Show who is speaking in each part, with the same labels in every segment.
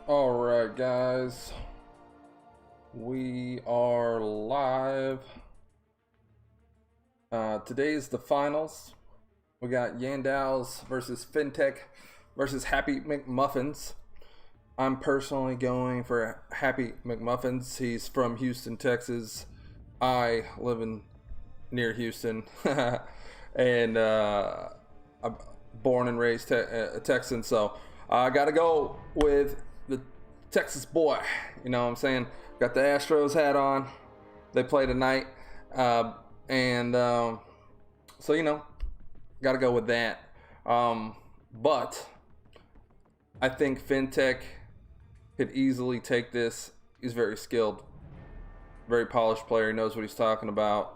Speaker 1: All right, guys, we are live. Today is the finals. We got Yandows versus Fintech versus Happy McMuffins. I'm personally going for Happy McMuffins. He's from Houston, Texas. I live near Houston, and I'm born and raised a Texan, so I got to go with the Texas boy. You know what I'm saying? Got the Astros hat on. They play tonight, so you know, got to go with that. But I think Fintech could easily take this. He's very skilled, very polished player. He knows what he's talking about.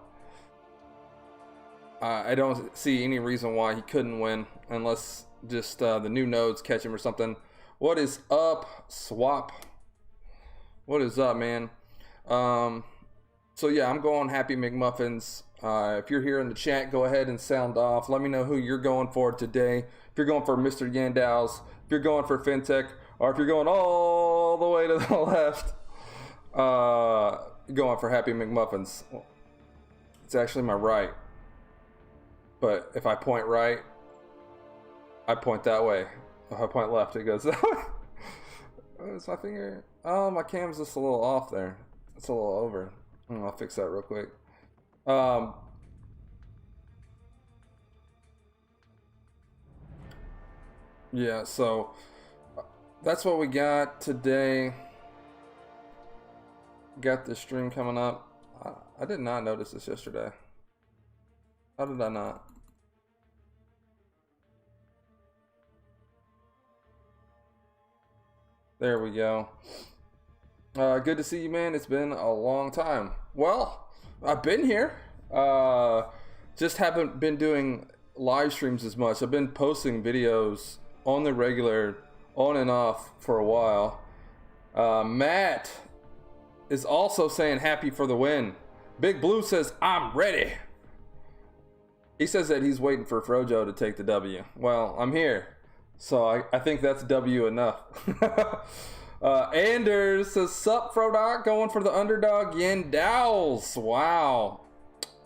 Speaker 1: I don't see any reason why he couldn't win unless just the new nodes catch him or something. What is up, Swap? What is up, man? So yeah, I'm going Happy McMuffins. If you're here in the chat, go ahead and sound off. Let me know who you're going for today. If you're going for Mr. Yandows, if you're going for Fintech, or if you're going all the way to the left, going for Happy McMuffins. It's actually my right. But if I point right, I point that way. If I point left, it goes that way. It's my finger. Oh, my cam's just a little off there. It's a little over. I'll fix that real quick. Yeah, so that's what we got today. Got the stream coming up. I did not notice this yesterday. How did I not? There we go. Good to see you, man. It's been a long time. Well, I've been here. Just haven't been doing live streams as much. I've been posting videos on the regular, on and off for a while. Matt is also saying happy for the win. Big Blue says, I'm ready. He says that he's waiting for Frojo to take the W. Well, I'm here. So I think that's W enough. Anders says, sup, Frodoc, going for the underdog Yandows. Wow.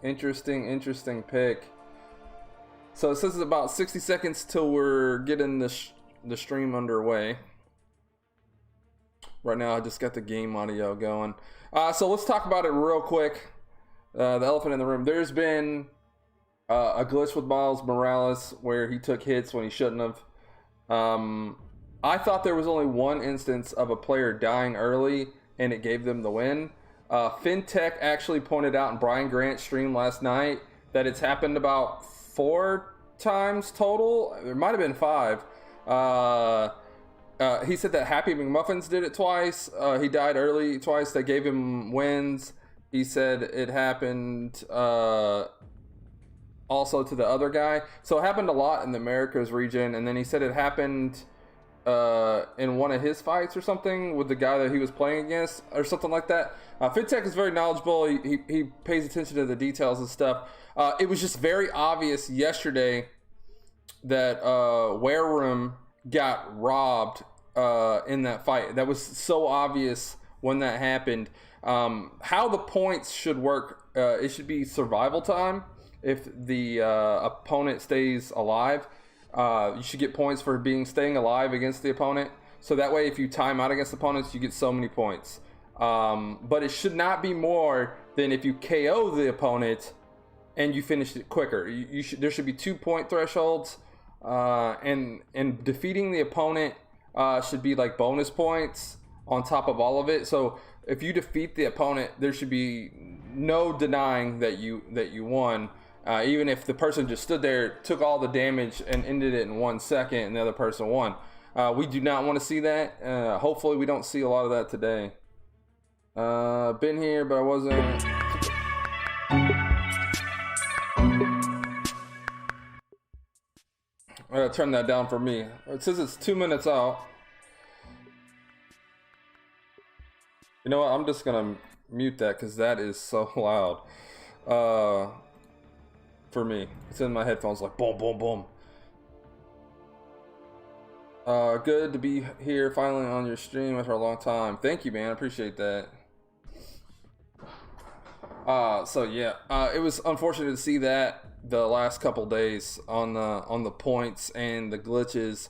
Speaker 1: Interesting pick. So it says it's about 60 seconds till we're getting the stream underway. Right now I just got the game audio going. So let's talk about it real quick. The elephant in the room. There's been a glitch with Miles Morales where he took hits when he shouldn't have. I thought there was only one instance of a player dying early and it gave them the win. Fintech actually pointed out in Brian Grant's stream last night that it's happened about 4 times total. There might have been 5. He said that Happy McMuffins did it twice. He died early twice. They gave him wins. He said it happened also to the other guy. So it happened a lot in the Americas region, and then he said it happened in one of his fights or something with the guy that he was playing against or something like that. Fintech is very knowledgeable. He pays attention to the details and stuff. It was just very obvious yesterday that Wareroom got robbed in that fight. That was so obvious when that happened. How the points should work, it should be survival time. If the opponent stays alive, you should get points for staying alive against the opponent. So that way, if you time out against opponents, you get so many points. But it should not be more than if you KO the opponent and you finish it quicker. There should be 2-point thresholds, and defeating the opponent should be like bonus points on top of all of it. So if you defeat the opponent, there should be no denying that you won. Even if the person just stood there, took all the damage, and ended it in 1 second, and the other person won. We do not want to see that. Hopefully, we don't see a lot of that today. Been here, but I wasn't. I gotta turn that down for me. It says it's 2 minutes out. You know what? I'm just gonna mute that because that is so loud. For me, it's in my headphones like boom, boom, boom. Good to be here finally on your stream after a long time. Thank you, man. I appreciate that. So yeah, it was unfortunate to see that the last couple days on the points and the glitches.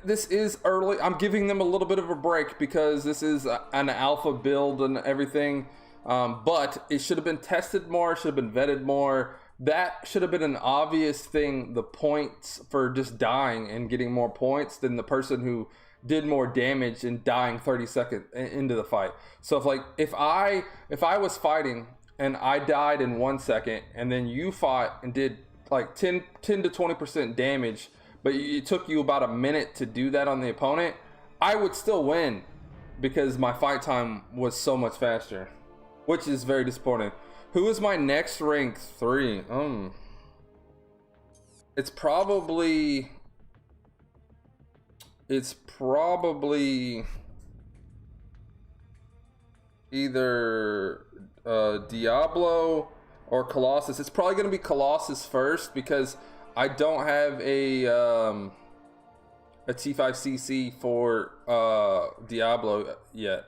Speaker 1: This is early. I'm giving them a little bit of a break because this is an alpha build and everything. But it should have been tested more, should have been vetted more. That should have been an obvious thing, the points for just dying and getting more points than the person who did more damage and dying 30 seconds into the fight. So if I was fighting and I died in 1 second and then you fought and did like 10 to 20% damage, but it took you about a minute to do that on the opponent, I would still win because my fight time was so much faster, which is very disappointing. Who is my next rank 3? It's probably either Diablo or Colossus. It's probably gonna be Colossus first because I don't have a T5CC for Diablo yet.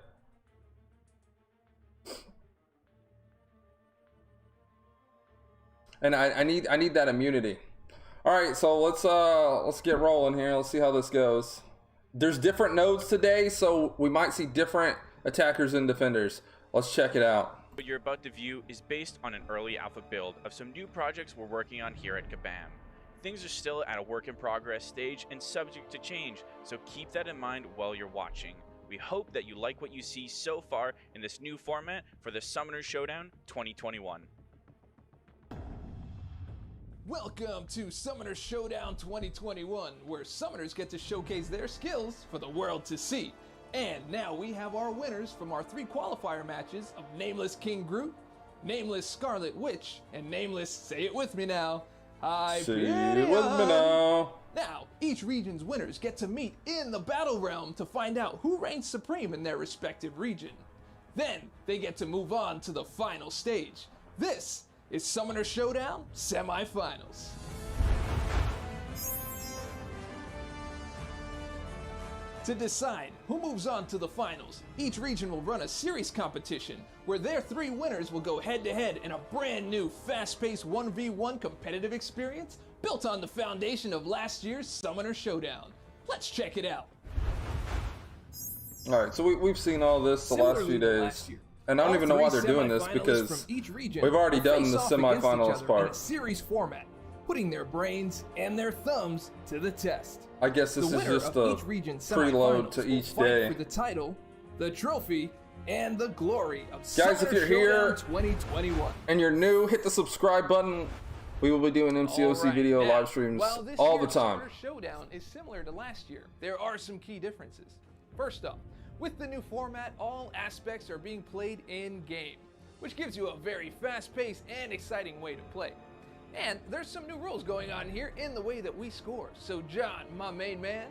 Speaker 1: And I need that immunity. All right, so let's get rolling here. Let's see how this goes. There's different nodes today, so we might see different attackers and defenders. Let's check it out.
Speaker 2: What you're about to view is based on an early alpha build of some new projects we're working on here at Kabam. Things are still at a work in progress stage and subject to change, so keep that in mind while you're watching. We hope that you like what you see so far in this new format for the Summoner Showdown 2021.
Speaker 3: Welcome to Summoner Showdown 2021, where summoners get to showcase their skills for the world to see. And now we have our winners from our 3 qualifier matches of Nameless King Groot, Nameless Scarlet Witch, and Nameless, say it with me now, Hyperion.
Speaker 1: Say it with me now.
Speaker 3: Now, each region's winners get to meet in the battle realm to find out who reigns supreme in their respective region. Then, they get to move on to the final stage. This is Summoner Showdown Semifinals. To decide who moves on to the finals, each region will run a series competition where their 3 winners will go head-to-head in a brand new fast-paced 1v1 competitive experience built on the foundation of last year's Summoner Showdown. Let's check it out.
Speaker 1: All right, so we've seen all this the last few days. And I don't even know why they're doing this because we've already done the semifinals part.
Speaker 3: In a series format, putting their brains and their thumbs to the test.
Speaker 1: I guess this is just a preload to each day.
Speaker 3: For the title, the trophy, and the glory of
Speaker 1: guys, if you're here
Speaker 3: 2021
Speaker 1: and you're new, hit the subscribe button. We will be doing MCOC video live streams all the time.
Speaker 3: Summoner Showdown is similar to last year. There are some key differences. First up, with the new format, all aspects are being played in-game, which gives you a very fast-paced and exciting way to play. And there's some new rules going on here in the way that we score. So John, my main man,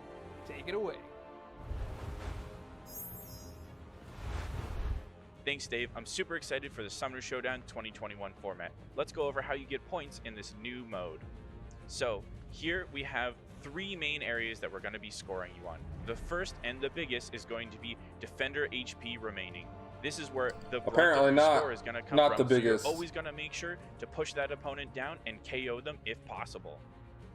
Speaker 3: take it away.
Speaker 2: Thanks, Dave. I'm super excited for the Summoner Showdown 2021 format. Let's go over how you get points in this new mode. So here we have 3 main areas that we're going to be scoring you on. The first and the biggest is going to be defender HP remaining. This is where the
Speaker 1: apparently
Speaker 2: score is going to come
Speaker 1: not
Speaker 2: from.
Speaker 1: The biggest.
Speaker 2: So you're always going to make sure to push that opponent down and KO them if possible.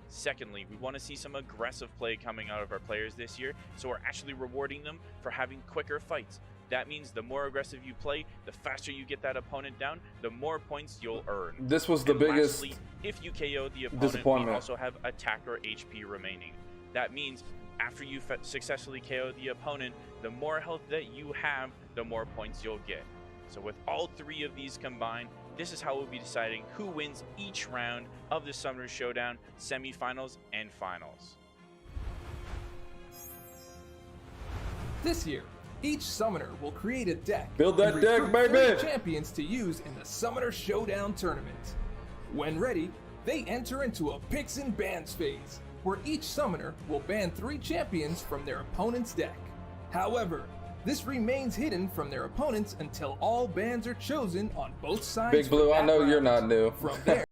Speaker 2: Secondly, we want to see some aggressive play coming out of our players this year, so we're actually rewarding them for having quicker fights. That means the more aggressive you play, the faster you get that opponent down, the more points you'll earn.
Speaker 1: This was the biggest
Speaker 2: lastly, if you KO the opponent, we also have attacker HP remaining. That means after you successfully KO the opponent, the more health that you have, the more points you'll get. So with all 3 of these combined, this is how we'll be deciding who wins each round of the Summoner Showdown semifinals and finals.
Speaker 3: This year, each summoner will create a deck.
Speaker 1: Build that deck, baby!
Speaker 3: 3 champions to use in the Summoner Showdown tournament. When ready, they enter into a picks and bans phase, where each summoner will ban 3 champions from their opponent's deck. However, this remains hidden from their opponents until all bans are chosen on both sides.
Speaker 1: Big Blue, I know you're not new.
Speaker 3: From there,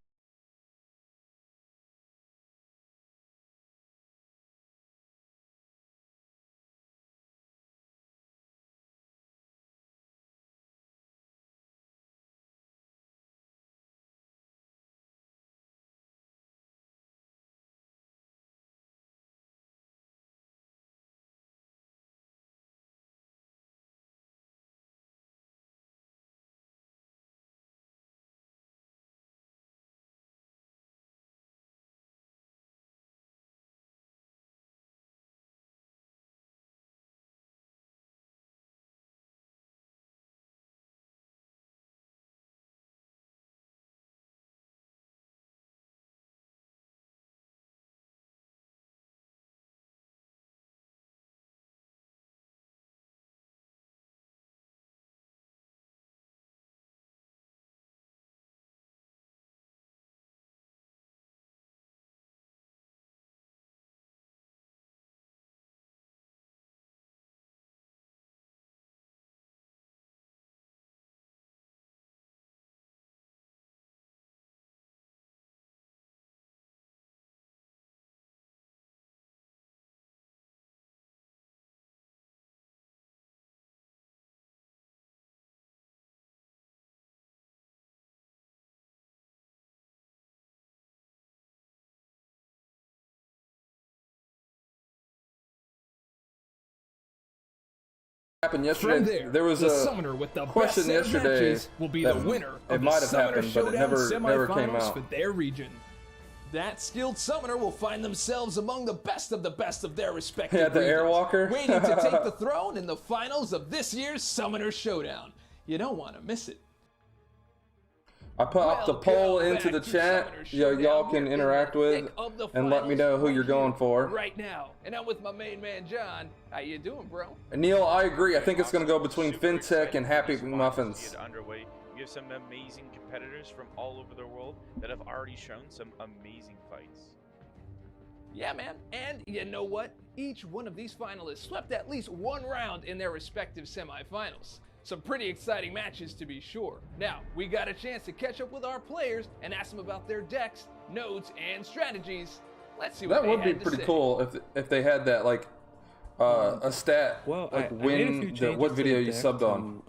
Speaker 1: happened yesterday. There was
Speaker 3: the
Speaker 1: a
Speaker 3: summoner with the
Speaker 1: question
Speaker 3: best set of
Speaker 1: yesterday
Speaker 3: matches will be the winner
Speaker 1: it
Speaker 3: of
Speaker 1: might
Speaker 3: the
Speaker 1: have
Speaker 3: Summoner
Speaker 1: happened, but it
Speaker 3: Showdown
Speaker 1: never came
Speaker 3: semifinals
Speaker 1: out.
Speaker 3: for their region. That skilled summoner will find themselves among the best of their respective
Speaker 1: Yeah, the
Speaker 3: regions,
Speaker 1: Airwalker.
Speaker 3: waiting to take the throne in the finals of this year's Summoner Showdown. You don't want to miss it.
Speaker 1: I put up the poll into the chat. Y'all can interact with and let me know who you're going for.
Speaker 3: Right now, and I'm with my main man John. How you doing, bro?
Speaker 1: Neil, I agree. I think it's going to go between
Speaker 2: Super
Speaker 1: Fintech
Speaker 2: excited
Speaker 1: and
Speaker 2: for
Speaker 1: Happy
Speaker 2: these finals
Speaker 1: Muffins.
Speaker 2: to get underway. We have some amazing competitors from all over the world that have already shown some amazing fights.
Speaker 3: Yeah, man. And you know what? Each one of these finalists swept at least one round in their respective semifinals. Some pretty exciting matches, to be sure. Now, we got a chance to catch up with our players and ask them about their decks, nodes, and strategies. Let's see what
Speaker 1: That would be pretty cool if they had that, like, a stat,
Speaker 4: well,
Speaker 1: like
Speaker 4: I
Speaker 1: when what video you subbed on.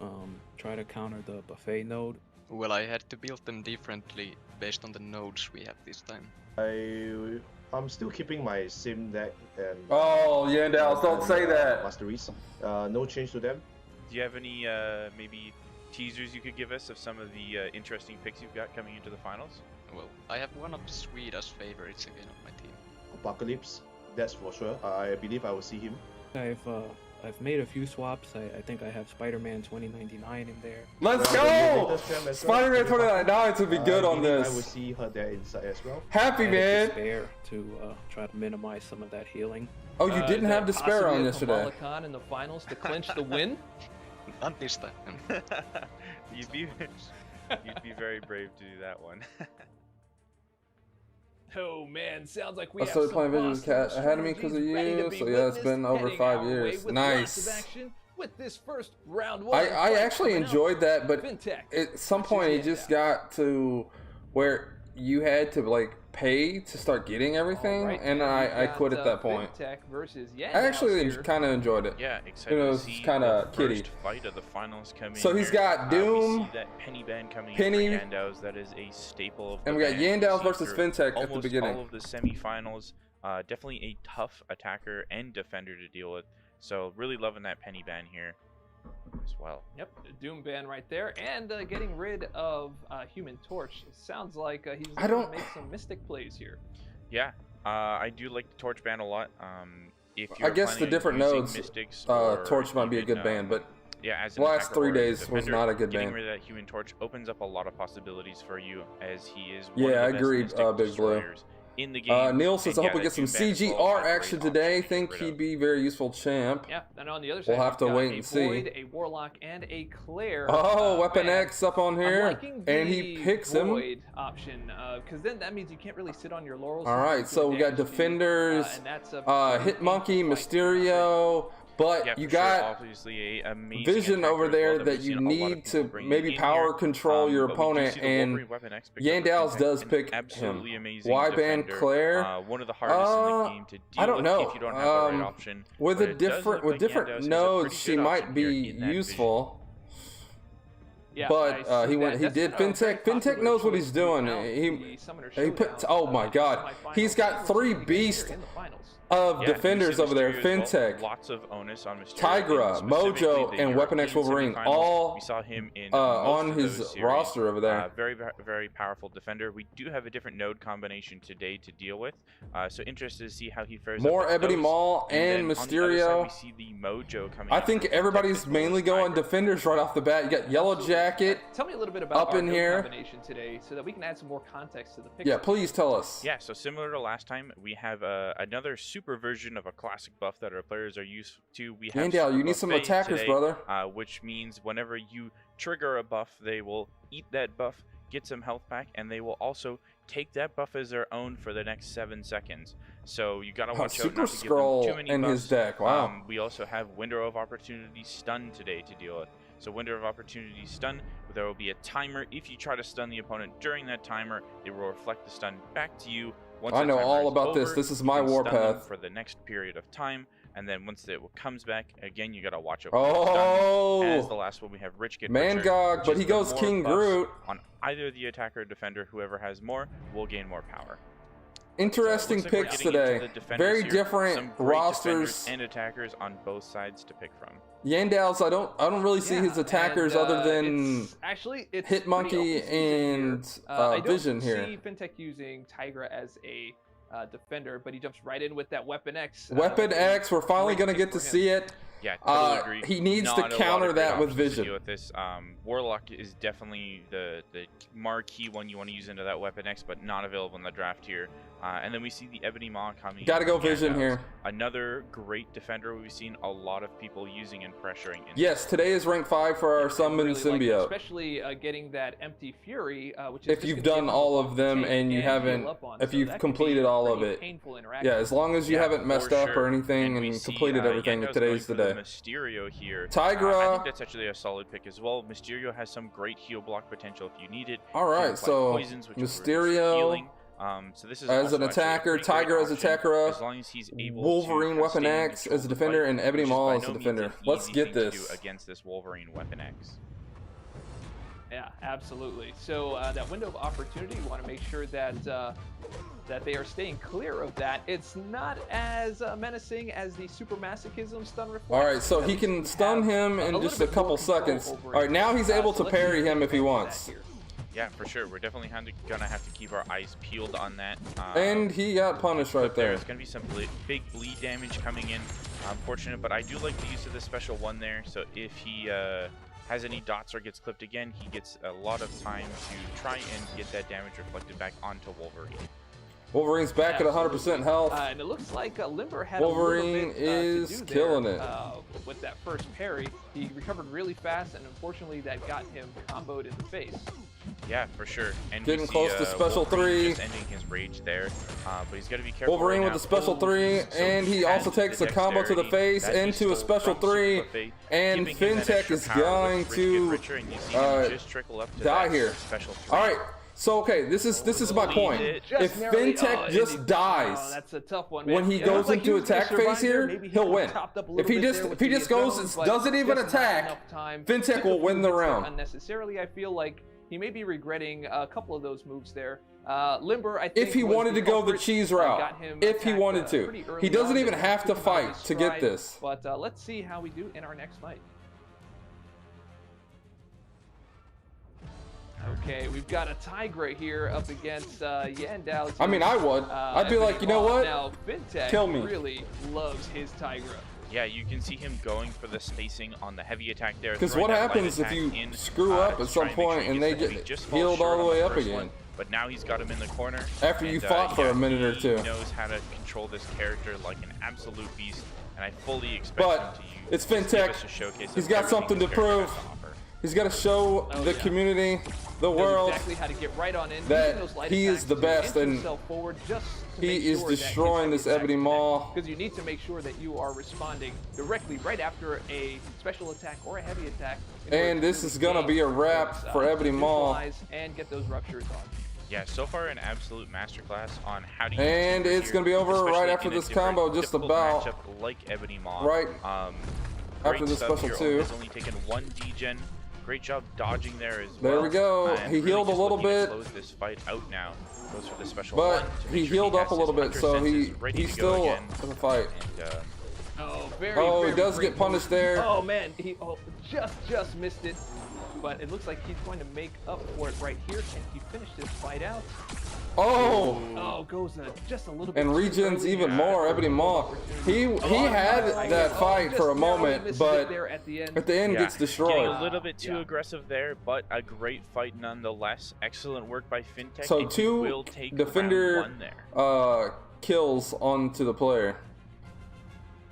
Speaker 4: Try to counter the buffet node.
Speaker 5: Well, I had to build them differently based on the nodes we have this time.
Speaker 6: I'm still keeping my sim deck and.
Speaker 1: Oh, Yandals, don't say that.
Speaker 6: Masteries. No change to them.
Speaker 2: Do you have any maybe teasers you could give us of some of the interesting picks you've got coming into the finals?
Speaker 5: Well, I have one of Sweden's favorites again on my team.
Speaker 6: Apocalypse, that's for sure. I believe I will see him.
Speaker 4: I've made a few swaps. I think I have Spider-Man 2099 in there.
Speaker 1: Let's go! Spider-Man 2099 would be good on this.
Speaker 6: I will see her there inside as well.
Speaker 1: Happy, man!
Speaker 4: Despair to try to minimize some of that healing.
Speaker 1: Oh, you didn't have Despair on yesterday.
Speaker 3: Khan in the finals to clinch the win?
Speaker 5: Not this time.
Speaker 2: You'd be very brave to do that one.
Speaker 3: Oh man, sounds like we
Speaker 1: I
Speaker 3: have
Speaker 1: started
Speaker 3: some
Speaker 1: playing Visions
Speaker 3: awesome
Speaker 1: Academy because of you, so yeah, it's been over 5 years. Nice.
Speaker 3: With this first round one
Speaker 1: I actually enjoyed that, but
Speaker 3: Fintech,
Speaker 1: at some point it just got to where you had to like pay to start getting everything,
Speaker 3: right,
Speaker 1: and I quit at that point. I actually kind of enjoyed it.
Speaker 2: Yeah, excited
Speaker 1: it
Speaker 2: to
Speaker 1: was
Speaker 2: see
Speaker 1: kind of
Speaker 2: the
Speaker 1: kiddie.
Speaker 2: first fight of the finals coming.
Speaker 1: So he's
Speaker 2: here.
Speaker 1: got
Speaker 2: We
Speaker 1: Doom,
Speaker 2: see that Penny band coming
Speaker 1: Penny,
Speaker 2: in for Yandaos. That is a staple of the
Speaker 1: and we got
Speaker 2: band.
Speaker 1: Yandaos
Speaker 2: See
Speaker 1: versus
Speaker 2: through
Speaker 1: Fintech at the beginning.
Speaker 2: All of the semifinals. Definitely a tough attacker and defender to deal with. So really loving that Penny band here as well.
Speaker 3: Yep, Doom ban right there, and getting rid of Human Torch. It sounds like he's going to make some Mystic plays here.
Speaker 2: Yeah, I do like the Torch ban a lot. If
Speaker 1: I guess the different nodes, Torch might be a good ban, but
Speaker 2: yeah, as
Speaker 1: the last 3 days was not a good ban.
Speaker 2: Getting rid of that Human Torch opens up a lot of possibilities for you, as he is
Speaker 1: Yeah,
Speaker 2: one of the
Speaker 1: I
Speaker 2: best
Speaker 1: agree,
Speaker 2: Mystic
Speaker 1: Big Blue.
Speaker 2: destroyers in the game.
Speaker 1: Neil says, I hope we get some
Speaker 2: that Doom ban is
Speaker 1: CGR
Speaker 2: a great
Speaker 1: action today.
Speaker 2: option to
Speaker 1: Think
Speaker 2: get rid
Speaker 1: he'd
Speaker 2: of.
Speaker 1: be very useful champ.
Speaker 3: Yeah, and on the other side,
Speaker 1: We'll have to
Speaker 3: we've got
Speaker 1: wait
Speaker 3: a
Speaker 1: and see.
Speaker 3: Void, a Warlock, and a Claire.
Speaker 1: Oh, Weapon
Speaker 3: ban.
Speaker 1: X up on
Speaker 3: I'm
Speaker 1: here,
Speaker 3: liking
Speaker 1: and he
Speaker 3: the
Speaker 1: picks him.
Speaker 3: Void option, because then that means you can't really sit on your laurels.
Speaker 1: All right, so we got Defenders,
Speaker 3: and that's a
Speaker 1: Hitmonkey, Mysterio, but
Speaker 2: Yeah,
Speaker 1: you
Speaker 2: for sure,
Speaker 1: got
Speaker 2: obviously a amazing
Speaker 1: Vision
Speaker 2: attacker
Speaker 1: over
Speaker 2: as
Speaker 1: there
Speaker 2: well
Speaker 1: that
Speaker 2: we've
Speaker 1: you
Speaker 2: seen a lot of
Speaker 1: need
Speaker 2: people
Speaker 1: to
Speaker 2: bring
Speaker 1: maybe
Speaker 2: in
Speaker 1: power
Speaker 2: here.
Speaker 1: control your
Speaker 2: But we do
Speaker 1: opponent,
Speaker 2: see the
Speaker 1: and
Speaker 2: Wolverine Weapon X picked up by
Speaker 1: Yandals
Speaker 2: Fintech,
Speaker 1: does
Speaker 2: an
Speaker 1: pick
Speaker 2: absolutely
Speaker 1: him.
Speaker 2: amazing
Speaker 1: Why ban
Speaker 2: defender.
Speaker 1: Claire?
Speaker 2: One of the hardest in the game to deal
Speaker 1: I don't
Speaker 2: with
Speaker 1: know.
Speaker 2: if you don't have the right option.
Speaker 1: With
Speaker 2: But
Speaker 1: a
Speaker 2: it does
Speaker 1: different
Speaker 2: look like
Speaker 1: different
Speaker 2: Yandaos is a
Speaker 1: nodes,
Speaker 2: pretty
Speaker 1: she
Speaker 2: good
Speaker 1: might
Speaker 2: option
Speaker 1: be
Speaker 2: here in that
Speaker 1: useful.
Speaker 3: Yeah,
Speaker 1: But
Speaker 3: I see
Speaker 1: he went.
Speaker 3: that.
Speaker 1: He
Speaker 3: That's
Speaker 1: did
Speaker 3: a very
Speaker 1: Fintech. Fintech
Speaker 3: popular
Speaker 1: knows what
Speaker 3: choice
Speaker 1: he's doing.
Speaker 3: throughout
Speaker 1: He
Speaker 3: the Summoner
Speaker 1: put.
Speaker 3: Showdown,
Speaker 1: Oh my God,
Speaker 3: semifinals.
Speaker 1: he's got 3
Speaker 3: Here
Speaker 1: beasts
Speaker 3: in the finals.
Speaker 1: of
Speaker 2: Yeah,
Speaker 1: defenders
Speaker 2: you see
Speaker 1: over there.
Speaker 2: Mysterio as well.
Speaker 1: Fintech,
Speaker 2: Lots of onus on Mysterio.
Speaker 1: Tigra,
Speaker 2: in specifically
Speaker 1: Mojo,
Speaker 2: the
Speaker 1: and Weapon X
Speaker 2: European
Speaker 1: Wolverine,
Speaker 2: semifinals.
Speaker 1: all
Speaker 2: we saw him in
Speaker 1: on
Speaker 2: most of
Speaker 1: his
Speaker 2: those series.
Speaker 1: roster over there.
Speaker 2: Very powerful defender. We do have a different node combination today to deal with. So interested to see how he fares.
Speaker 1: More
Speaker 2: up with
Speaker 1: Ebony
Speaker 2: those.
Speaker 1: Maul and
Speaker 2: then on the other
Speaker 1: Mysterio.
Speaker 2: side, we see the Mojo coming.
Speaker 1: I
Speaker 2: out
Speaker 1: think
Speaker 2: from Fintech
Speaker 1: everybody's
Speaker 2: as well
Speaker 1: mainly
Speaker 2: as
Speaker 1: going
Speaker 2: Tigra.
Speaker 1: defenders right off the bat. You got Yellow Jacket.
Speaker 3: Tell me a little bit about
Speaker 1: Up
Speaker 3: our
Speaker 1: in
Speaker 3: node
Speaker 1: here.
Speaker 3: combination today, so that we can add some more context to the picture.
Speaker 1: Yeah, please tell us.
Speaker 2: Yeah, so similar to last time, we have another super version of a classic buff that our players are used to. We have
Speaker 1: Yandal,
Speaker 2: Super
Speaker 1: you need some
Speaker 2: Buffet
Speaker 1: attackers,
Speaker 2: today,
Speaker 1: brother.
Speaker 2: which means whenever you trigger a buff, they will eat that buff, get some health back, and they will also take that buff as their own for the next 7 seconds. So you gotta watch out
Speaker 1: Super
Speaker 2: not to give them
Speaker 1: Scroll
Speaker 2: too many
Speaker 1: in
Speaker 2: buffs.
Speaker 1: his deck. Wow.
Speaker 2: We also have Window of Opportunity Stun today to deal with. So Window of Opportunity Stun, there will be a timer. If you try to stun the opponent during that timer, it will reflect the stun back to you. Once
Speaker 1: I
Speaker 2: the
Speaker 1: know
Speaker 2: timer
Speaker 1: all
Speaker 2: is
Speaker 1: about this.
Speaker 2: over,
Speaker 1: This is
Speaker 2: you
Speaker 1: my
Speaker 2: can stun them
Speaker 1: warpath.
Speaker 2: for the next period of time. And then once it comes back, again, you gotta watch out.
Speaker 1: Oh,
Speaker 2: as the last one, we have Rich Get
Speaker 1: Mangog,
Speaker 2: Richer,
Speaker 1: but
Speaker 2: which
Speaker 1: he
Speaker 2: is
Speaker 1: goes
Speaker 2: more
Speaker 1: King
Speaker 2: buffs
Speaker 1: Groot.
Speaker 2: on either the attacker or defender. Whoever has more will gain more power.
Speaker 1: Interesting
Speaker 2: looks like we're
Speaker 1: picks
Speaker 2: getting into
Speaker 1: today.
Speaker 2: the defenders
Speaker 1: Very
Speaker 2: here.
Speaker 1: different
Speaker 2: Some great
Speaker 1: rosters
Speaker 2: defenders and attackers on both sides to pick from.
Speaker 1: Yandal's, I don't really see his attackers other than
Speaker 3: it's
Speaker 1: Hitmonkey and Vision here.
Speaker 3: I don't see Fintech using Tigra as a defender, but he jumps right in with that Weapon X.
Speaker 1: Weapon X, we're finally going to get to see it.
Speaker 2: Yeah, totally agree.
Speaker 1: He needs
Speaker 2: Not
Speaker 1: to
Speaker 2: a
Speaker 1: counter
Speaker 2: lot of great
Speaker 1: that with
Speaker 2: options to
Speaker 1: Vision.
Speaker 2: deal with this. Warlock is definitely the marquee one you want to use into that Weapon X, but not available in the draft here. And then we see the Ebony Maw coming.
Speaker 1: Gotta go
Speaker 2: in.
Speaker 1: Vision here.
Speaker 2: Another great defender we've seen a lot of people using and pressuring.
Speaker 1: Yes, today is rank 5 for our Summon
Speaker 3: really
Speaker 1: Symbiote.
Speaker 3: Especially getting that Empty Fury, which is
Speaker 1: if you've done all of them and you haven't, if you've completed all of it. Yeah, as long as you haven't messed up or anything and completed everything, today's the day.
Speaker 2: Mysterio here.
Speaker 1: Tigra.
Speaker 2: I think that's actually a solid pick as well. Mysterio has some great heal block potential if you need it.
Speaker 1: All right, so
Speaker 2: poisons,
Speaker 1: Mysterio.
Speaker 2: So this is
Speaker 1: as an attacker, Tigra as attacker,
Speaker 2: as long as he's able
Speaker 1: Wolverine
Speaker 2: to
Speaker 1: Weapon X as a defender, and Ebony Maw as a defender. Let's get this.
Speaker 2: Against this Wolverine Weapon X.
Speaker 3: Yeah, absolutely. So that window of opportunity, you want to make sure that that they are staying clear of that. It's not as menacing as the Super Masochism stun reflect.
Speaker 1: All right, so he can stun him in just a couple seconds. All right, now he's able to parry him if he wants.
Speaker 2: Yeah, for sure. We're definitely gonna have to keep our eyes peeled on that.
Speaker 1: And he got punished right there.
Speaker 2: There's gonna be some big bleed damage coming in. Unfortunate, but I do like the use of the special one there. So if he has any dots or gets clipped again, he gets a lot of time to try and get that damage reflected back onto Wolverine.
Speaker 1: Wolverine's back at 100% health.
Speaker 3: And it looks like Limber had
Speaker 1: Wolverine
Speaker 3: a little bit
Speaker 1: is
Speaker 3: to do
Speaker 1: killing
Speaker 3: there,
Speaker 1: it.
Speaker 3: with that first parry. He recovered really fast, and unfortunately that got him comboed in the face.
Speaker 2: Yeah, for sure. And
Speaker 1: getting close to special
Speaker 2: Wolverine
Speaker 1: 3.
Speaker 2: just ending his rage there, but he's got to be careful.
Speaker 1: Wolverine
Speaker 2: right
Speaker 1: with the
Speaker 2: now.
Speaker 1: special 3, and he also takes a combo to the face into a special 3, and Fintech is going to die here. All right. So okay, this is my point. If Fintech just dies
Speaker 3: that's a tough one,
Speaker 1: when he goes into attack phase here, he'll win. If he just goes and doesn't even attack, Fintech will win the round.
Speaker 3: Unnecessarily, I feel like he may be regretting a couple of those moves there. Limber, I think,
Speaker 1: if he wanted to go the cheese route, if he wanted to, he doesn't even have to fight to get this.
Speaker 3: But let's see how we do in our next fight. Okay, we've got a Tigra here up against Yandao.
Speaker 1: I mean, I would. I'd be like, you know what?
Speaker 3: Now, Fintech
Speaker 1: kill me.
Speaker 3: really loves his Tigra.
Speaker 2: Yeah, you can see him going for the spacing on the heavy attack there.
Speaker 1: Because what happens if you screw up at some point and they get healed all the way up again?
Speaker 2: But now he's got him in the corner.
Speaker 1: After you fought for a minute or two.
Speaker 2: He knows how to control this character like an absolute beast, and I fully expect him to use.
Speaker 1: It's Fintech. He's got something to prove. He's got to show the community, the world,
Speaker 3: exactly how to get right on in,
Speaker 1: that he is the best, and he is destroying this Ebony Maw.
Speaker 3: Because you need to make sure that you are responding directly right after a special attack or a heavy attack.
Speaker 1: And this is gonna be a wrap for Ebony Maw.
Speaker 3: And get those ruptures on.
Speaker 2: Yeah, so far an absolute masterclass on how to use
Speaker 1: and it's gonna be over right after this combo, just about
Speaker 2: like Ebony Maw.
Speaker 1: Right after the special 2.
Speaker 2: He's only taken 1 degen. Great job dodging there as well.
Speaker 1: There we go. He healed a little bit.
Speaker 2: Close this fight out now. Goes for the special
Speaker 1: but
Speaker 2: he
Speaker 1: healed up a little bit, so he's still in the fight.
Speaker 3: And,
Speaker 1: he does get punished there.
Speaker 3: Oh man, he just missed it. But it looks like he's going to make up for it right here. Can he finish this fight out? Goes just a little bit.
Speaker 1: And regens even more. Ebony Maw. He had that fight for a moment, but at the end gets destroyed.
Speaker 2: Getting a little bit too aggressive there, but a great fight nonetheless. Excellent work by Fintech.
Speaker 1: So 2 defender kills onto the player.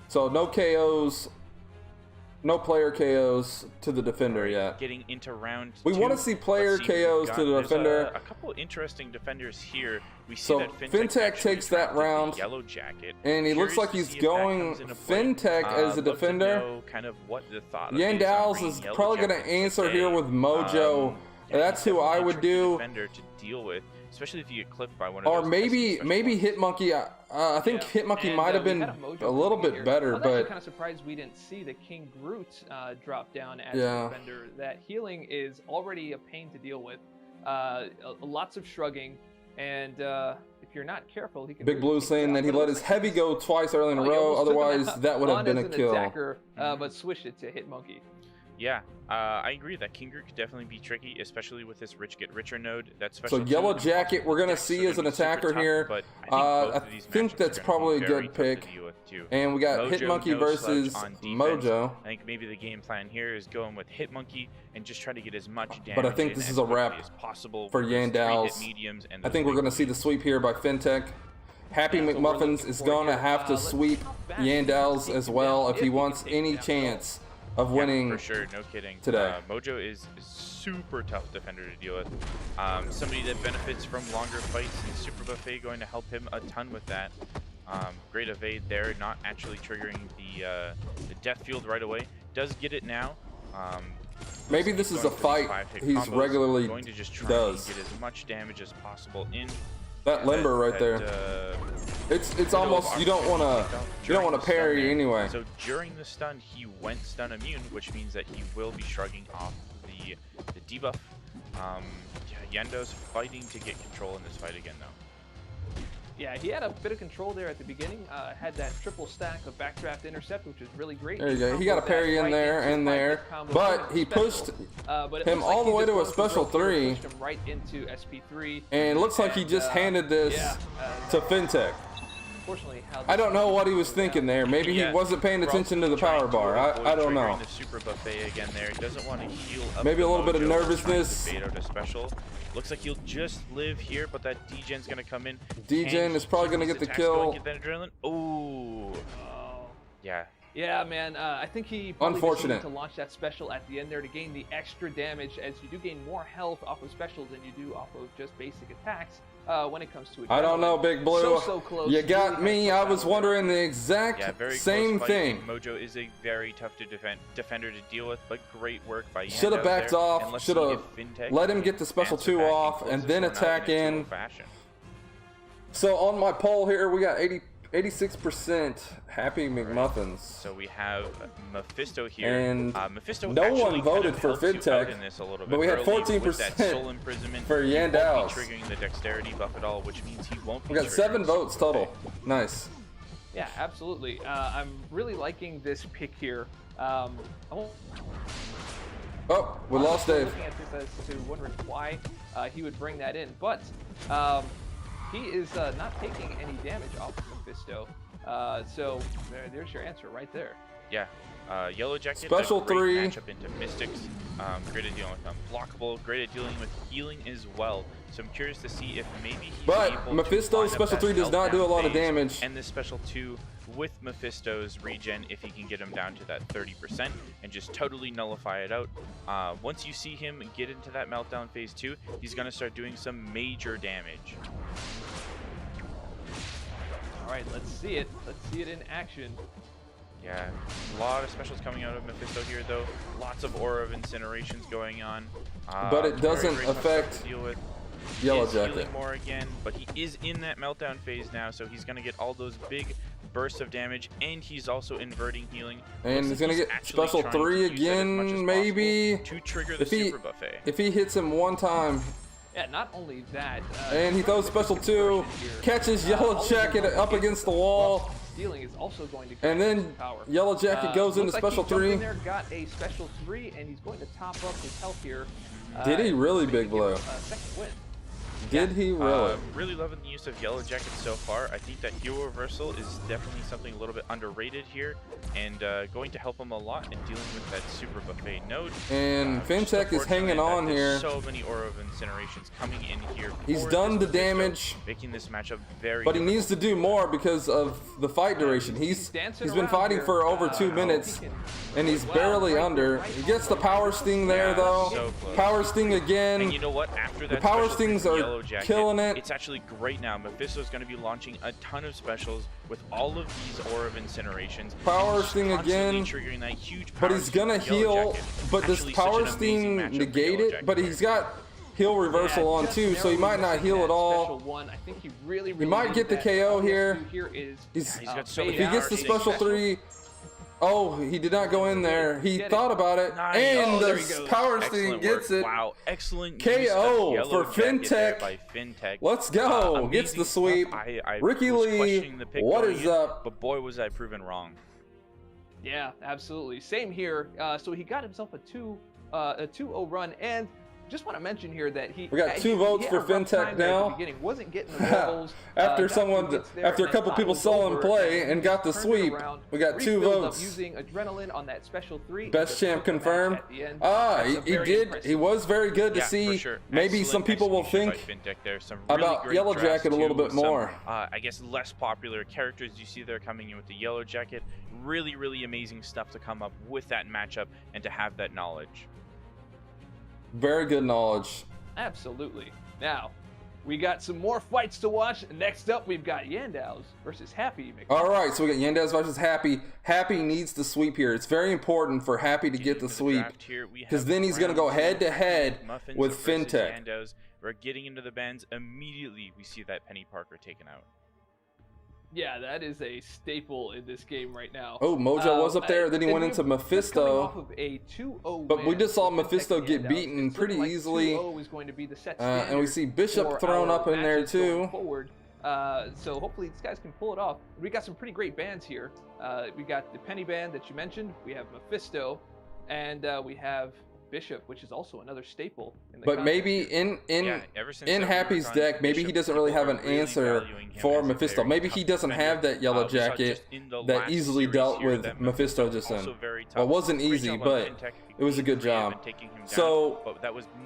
Speaker 1: So no KOs. No player KOs to the defender yet.
Speaker 2: Getting into round 2.
Speaker 1: We want to see player KOs to the defender.
Speaker 2: A couple interesting defenders here. We see
Speaker 1: so
Speaker 2: that
Speaker 1: Fintech takes that round,
Speaker 2: Yellow Jacket,
Speaker 1: and he looks like he's going Fintech as a defender.
Speaker 2: Kind of what the thought
Speaker 1: Yandal's is probably going to answer here with Mojo. That's who I would do.
Speaker 2: To deal with, especially if you get clipped by one of
Speaker 1: or
Speaker 2: those
Speaker 1: maybe Hitmonkey. I think Hitmonkey might have been a little bit better, but
Speaker 3: I'm kind of surprised we didn't see the King Groot drop down as a defender. That healing is already a pain to deal with. Lots of shrugging. And if you're not careful, he can.
Speaker 1: Big Blue saying that he let his heavy go twice early in a row. Otherwise, that would have been a kill.
Speaker 3: Attacker, but switched it to Hitmonkey.
Speaker 2: Yeah, I agree that Kinger could definitely be tricky, especially with this rich get richer node. That's so
Speaker 1: Yellow Jacket we're gonna see as an attacker here.
Speaker 2: But
Speaker 1: I think that's probably a good pick. And we got Hitmonkey versus Mojo.
Speaker 2: I think maybe the game plan here is going with Hitmonkey and just try to get as much damage.
Speaker 1: But I think this is a wrap for Yandals. I think we're gonna see the sweep here by Fintech. Happy McMuffins is gonna have to sweep Yandals as well if he wants any chance of winning.
Speaker 2: For sure, no kidding.
Speaker 1: Today,
Speaker 2: Mojo is super tough defender to deal with. Somebody that benefits from longer fights, and Super Buffet going to help him a ton with that. Great evade there, not actually triggering the death field right away. Does get it now.
Speaker 1: Maybe this is a fight he's regularly
Speaker 2: going to just try
Speaker 1: does.
Speaker 2: And get as much damage as possible in.
Speaker 1: That limber right there. It's almost you don't want to parry anyway.
Speaker 2: So during the stun, he went stun immune, which means that he will be shrugging off the debuff. Yendo's fighting to get control in this fight again, though.
Speaker 3: Yeah, he had a bit of control there at the beginning. Had that triple stack of backdraft intercept, which was really great.
Speaker 1: There you go. He got a parry in there and there, but he pushed him all the way to a special 3.
Speaker 3: Pushed him right into SP3.
Speaker 1: And it looks like he just handed this to Fintech. I don't know what he was thinking there. Maybe he wasn't paying attention to the power bar. I don't know.
Speaker 2: The super buffet again there. He doesn't want to heal up.
Speaker 1: Maybe a little bit of nervousness.
Speaker 2: Special. Looks like he'll just live here, but that D-Gen's gonna come in.
Speaker 1: D-Gen is probably gonna get the kill.
Speaker 2: Get that adrenaline. Ooh. Yeah.
Speaker 3: Yeah, man. I think he
Speaker 1: unfortunate
Speaker 3: to launch that special at the end there to gain the extra damage, as you do gain more health off of specials than you do off of just basic attacks. When it comes to adrenaline.
Speaker 1: I don't know, Big Blue.
Speaker 3: So close.
Speaker 1: You got me. I was wondering the exact same thing.
Speaker 2: Mojo is a very tough to defender to deal with, but great work by Yando.
Speaker 1: Should have backed off. Should have let him get the special 2 off and then attack in. So on my poll here, we got 86% happy McMuffins.
Speaker 2: So we have Mephisto here.
Speaker 1: And
Speaker 2: Mephisto
Speaker 1: no one voted for Fintech, but we had 14% for Yandals.
Speaker 2: Triggering the dexterity buff at all, which means he won't be
Speaker 1: We got 7 votes total. Nice.
Speaker 3: Yeah, absolutely. I'm really liking this pick here.
Speaker 1: Oh, we lost Dave.
Speaker 3: Looking at this as to wondering why he would bring that in, but he is not taking any damage off of Mephisto. So there's your answer right there.
Speaker 2: Yeah. Yellow Jacket,
Speaker 1: special 3
Speaker 2: matchup into Mystics. Great at dealing with unblockable, great at dealing with healing as well. So I'm curious to see if maybe he's able
Speaker 1: Mephisto's
Speaker 2: to
Speaker 1: special 3 does not do a lot of damage.
Speaker 2: And this special 2 with Mephisto's regen, if he can get him down to that 30% and just totally nullify it out. Once you see him get into that meltdown phase 2, he's going to start doing some major damage.
Speaker 3: All right, let's see it. Let's see it in action.
Speaker 2: Yeah, a lot of specials coming out of Mephisto here, though. Lots of Aura of Incinerations going on.
Speaker 1: But it doesn't affect Yellow Jacket.
Speaker 2: More again, but he is in that meltdown phase now, so he's going to get all those big bursts of damage, and he's also inverting healing.
Speaker 1: And he's going to get special 3 again, maybe,
Speaker 2: to trigger the super buffet.
Speaker 1: If he hits him one time.
Speaker 3: Yeah, not only that.
Speaker 1: And he throws special 2, catches Yellow Jacket up against the wall.
Speaker 3: Stealing is also going to
Speaker 1: and then
Speaker 3: power.
Speaker 1: Yellow Jacket goes into special 3.
Speaker 3: In there, got a special 3, and he's going to top up his health here.
Speaker 1: Did he really, Big Blue?
Speaker 3: Second win.
Speaker 1: Did he really?
Speaker 2: Really loving the use of Yellow Jacket so far. I think that hero reversal is definitely something a little bit underrated here, and going to help him a lot in dealing with that super buffet node.
Speaker 1: And Fintech is hanging on here.
Speaker 2: So many Aura of Incinerations coming in here.
Speaker 1: He's done the damage,
Speaker 2: making this matchup very.
Speaker 1: But he needs to do more because of the fight duration. He's been fighting for over 2 minutes, and he's barely under. He gets the power sting there though.
Speaker 2: So
Speaker 1: power sting again.
Speaker 2: And you know what? After that,
Speaker 1: the power stings are killing it.
Speaker 2: It's actually great now. Mephisto's going to be launching a ton of specials with all of these Aura of Incinerations.
Speaker 1: Power sting again.
Speaker 2: Triggering that huge
Speaker 1: but he's going to heal. But does power sting negate it? But he's got heal reversal on too, so he might not heal at all. He might get the KO here.
Speaker 3: If
Speaker 1: he gets the special 3. Oh, he did not go in there. He
Speaker 3: Get it.
Speaker 1: thought about it,
Speaker 2: Nice.
Speaker 1: and
Speaker 3: Oh, there
Speaker 1: the
Speaker 3: he goes.
Speaker 1: power
Speaker 2: Excellent
Speaker 1: thing gets
Speaker 2: work.
Speaker 1: it.
Speaker 2: Wow, excellent
Speaker 1: KO
Speaker 2: use of Yellow
Speaker 1: for
Speaker 2: Jacket there
Speaker 1: Fintech.
Speaker 2: by Fintech.
Speaker 1: Let's go.
Speaker 2: Amazing
Speaker 1: Gets the
Speaker 2: stuff.
Speaker 1: sweep.
Speaker 2: I
Speaker 1: Ricky
Speaker 2: was
Speaker 1: Lee,
Speaker 2: questioning the pick
Speaker 1: what
Speaker 2: going
Speaker 1: is
Speaker 2: in,
Speaker 1: up?
Speaker 2: But boy, was I proven wrong.
Speaker 3: Yeah, absolutely. Same here. So he got himself a 2-0 run, and just want to mention here that
Speaker 1: We got 2 votes for Fintech now.
Speaker 3: Wasn't getting the rolls.
Speaker 1: After
Speaker 3: after
Speaker 1: a couple people saw him play and got the sweep, we got 2 votes.
Speaker 3: Using adrenaline on that special 3.
Speaker 1: Best champ confirmed. He did. He was very good to see.
Speaker 2: Sure.
Speaker 1: Maybe
Speaker 2: Excellent
Speaker 1: some people will
Speaker 2: execution
Speaker 1: think
Speaker 2: by Fintech there. Some really
Speaker 1: about
Speaker 2: great
Speaker 1: Yellow
Speaker 2: drafts,
Speaker 1: Jacket a little
Speaker 2: too,
Speaker 1: bit
Speaker 2: with some,
Speaker 1: more.
Speaker 2: I guess less popular characters you see there coming in with the Yellow Jacket. Really, really amazing stuff to come up with that matchup and to have that knowledge.
Speaker 1: Very good knowledge.
Speaker 3: Absolutely. Now, we got some more fights to watch. Next up, we've got Yandows versus Happy.
Speaker 1: All right, so we got Yandows versus Happy. Happy needs the sweep here. It's very important for Happy to get the sweep, because then he's going to go head-to-head with Fintech.
Speaker 2: Yandows. We're getting into the bends. Immediately, we see that Penny Parker taken out.
Speaker 3: Yeah, that is a staple in this game right now.
Speaker 1: Oh, Mojo was up there. Then he went into Mephisto.
Speaker 3: Off of a 2-0
Speaker 1: But we just saw
Speaker 3: win,
Speaker 1: Mephisto
Speaker 3: Fintech
Speaker 1: get
Speaker 3: Yandows.
Speaker 1: beaten
Speaker 3: It's
Speaker 1: pretty
Speaker 3: looking like
Speaker 1: easily.
Speaker 3: 2-0 is going to be the set
Speaker 1: And we see Bishop
Speaker 3: for
Speaker 1: thrown
Speaker 3: our
Speaker 1: up in there
Speaker 3: matches going
Speaker 1: too.
Speaker 3: Forward. So hopefully these guys can pull it off. We got some pretty great bands here. We got the Penny band that you mentioned. We have Mephisto, and we have Bishop, which is also another staple in the
Speaker 1: But
Speaker 3: contest.
Speaker 1: maybe in Happy's deck, maybe he doesn't really have an answer for Mephisto. Maybe he doesn't have that Yellow Jacket that easily dealt with Mephisto just then. Well, it wasn't easy, but it was a good job. So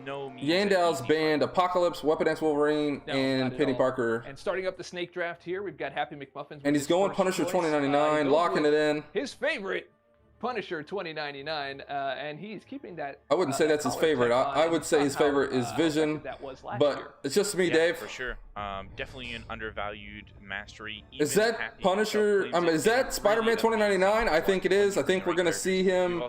Speaker 1: Yandow's banned Apocalypse, Weapon X Wolverine, and Penny Parker.
Speaker 3: And starting up the snake draft here, we've got Happy McMuffins.
Speaker 1: And he's going Punisher 2099, locking it in.
Speaker 3: His favorite, Punisher 2099, and he's keeping that.
Speaker 1: I wouldn't say that's his favorite. I would say his favorite is Vision, but it's just me, Dave.
Speaker 2: For sure. Definitely an undervalued mastery.
Speaker 1: Is that Punisher? Is that Spider-Man 2099? I think it is. I think we're gonna see him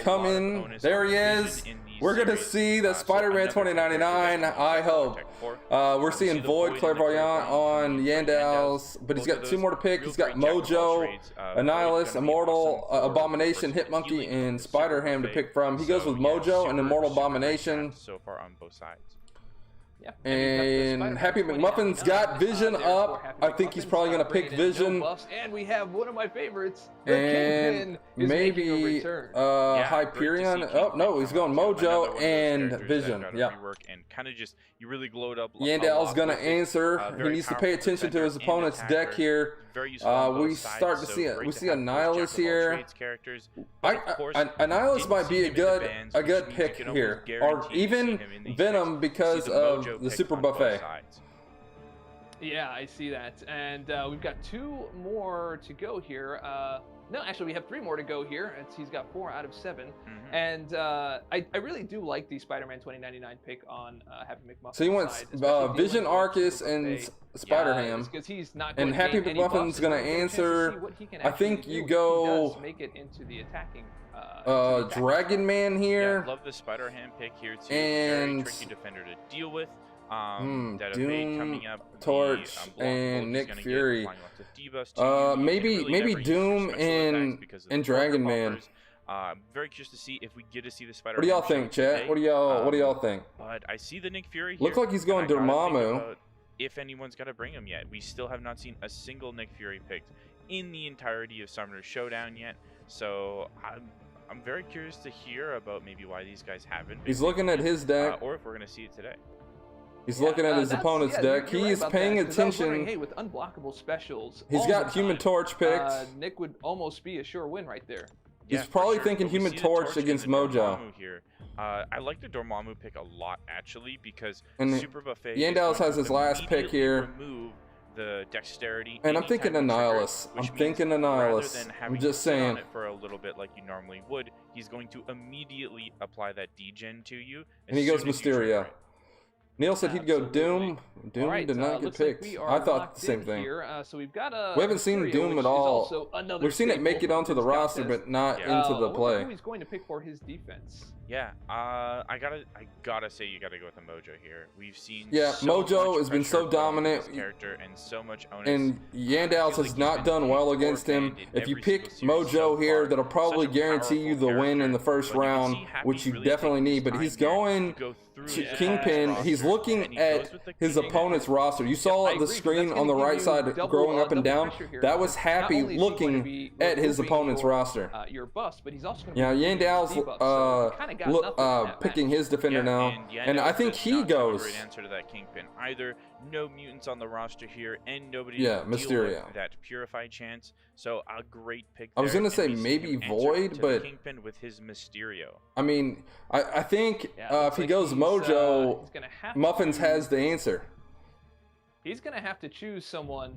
Speaker 1: come in. There he is. We're gonna see that Spider-Man 2099. I hope. We're seeing Void Clairvoyant on Yandow's, but he's got 2 more to pick. He's got Mojo, Annihilus, Immortal, Abomination, Hitmonkey, and Spider-Ham to pick from. He goes with Mojo and Immortal Abomination.
Speaker 2: So far on both sides.
Speaker 3: Yeah.
Speaker 1: And Happy McMuffin's got Vision up. I think he's probably going to pick Vision.
Speaker 3: And we have one of my favorites,
Speaker 1: the Kingpin, is maybe Hyperion. Oh, no, he's going Mojo and Vision. Yeah.
Speaker 2: And kind of just, you really glowed up.
Speaker 1: Yandow's going to answer. He needs to pay attention to his opponent's deck here. We start to see we see Annihilus here. Annihilus might be a good pick here, or even Venom because of the Super Buffet.
Speaker 3: Yeah, I see that, and we've got 2 more to go here. No, actually, we have 3 more to go here. He's got 4 out of 7, and I really do like the Spider-Man 2099 pick on Happy McMuffin.
Speaker 1: So he wants Vision, Arcus, and Spider-Ham, and Happy McMuffin's gonna answer. I think you go
Speaker 3: make it into the attacking.
Speaker 1: Dragon Man here.
Speaker 2: Yeah, love the Spider-Ham pick here too.
Speaker 1: And
Speaker 2: very tricky defender to deal with.
Speaker 1: Doom,
Speaker 2: coming up,
Speaker 1: Torch, and Nick Fury. Maybe Doom and Dragon Man.
Speaker 2: Very curious to see if we get to see the Spider-Man.
Speaker 1: What do y'all think, chat? What do y'all think?
Speaker 2: But I see the Nick Fury here.
Speaker 1: Looks like he's going Dormammu.
Speaker 2: If anyone's got to bring him yet, we still have not seen a single Nick Fury picked in the entirety of Summoner Showdown yet. So I'm very curious to hear about maybe why these guys haven't.
Speaker 1: He's looking at his deck,
Speaker 2: or if we're gonna see it today.
Speaker 1: He's looking at his opponent's deck. He's paying attention.
Speaker 3: Hey, with unblockable specials,
Speaker 1: he's got Human Torch picked.
Speaker 3: Nick would almost be a sure win right there.
Speaker 1: He's probably thinking Human Torch against Mojo.
Speaker 2: Here. I like the Dormammu pick a lot actually because
Speaker 1: and
Speaker 2: Super Buffet.
Speaker 1: Yandow's has his last pick here.
Speaker 2: Remove the dexterity.
Speaker 1: And I'm thinking Annihilus. I'm just saying.
Speaker 2: On it for a little bit like you normally would, he's going to immediately apply that degen to you.
Speaker 1: And he goes Mysterio. Neil said he'd go Doom. Doom
Speaker 3: All right,
Speaker 1: did not get
Speaker 3: looks like
Speaker 1: picked.
Speaker 3: we are
Speaker 1: I thought
Speaker 3: locked
Speaker 1: the same
Speaker 3: in
Speaker 1: thing.
Speaker 3: Here. So we've got
Speaker 1: We haven't seen
Speaker 3: Mysterio,
Speaker 1: Doom
Speaker 3: which
Speaker 1: at
Speaker 3: is
Speaker 1: all.
Speaker 3: also another
Speaker 1: We've seen it make
Speaker 3: staple
Speaker 1: it onto the
Speaker 3: for this
Speaker 1: roster,
Speaker 3: contest.
Speaker 1: but not into the
Speaker 3: I
Speaker 1: play.
Speaker 3: wonder who he's going to pick for his defense.
Speaker 2: Yeah, I gotta say you gotta go with the Mojo here. We've seen
Speaker 1: Mojo
Speaker 2: much
Speaker 1: has been
Speaker 2: pressure
Speaker 1: so dominant,
Speaker 2: on this character and so much onus.
Speaker 1: and Yandals has not done well against him. If you pick Mojo here, that'll probably guarantee you the win in the first round, which you definitely need. But he's going to Kingpin. He's looking at his opponent's roster. You saw the screen on the right side growing up and down. That was Happy looking at his opponent's roster.
Speaker 3: Your bust, but he's also going
Speaker 1: Yeah, Yandal's picking his defender now, and I think he goes.
Speaker 2: Great answer to that Kingpin. Either no mutants on the roster here and nobody
Speaker 1: Yeah,
Speaker 2: to deal
Speaker 1: Mysterio.
Speaker 2: with that purified chance. So a great pick.
Speaker 1: I was
Speaker 2: there,
Speaker 1: gonna
Speaker 2: and
Speaker 1: say
Speaker 2: we see
Speaker 1: maybe
Speaker 2: him answer
Speaker 1: Void,
Speaker 2: to
Speaker 1: but
Speaker 2: the Kingpin with his Mysterio.
Speaker 1: I mean, I think if he
Speaker 3: like
Speaker 1: goes
Speaker 3: he's
Speaker 1: Mojo,
Speaker 3: gonna have
Speaker 1: Muffins
Speaker 3: to-
Speaker 1: has the answer.
Speaker 3: He's going to have to choose someone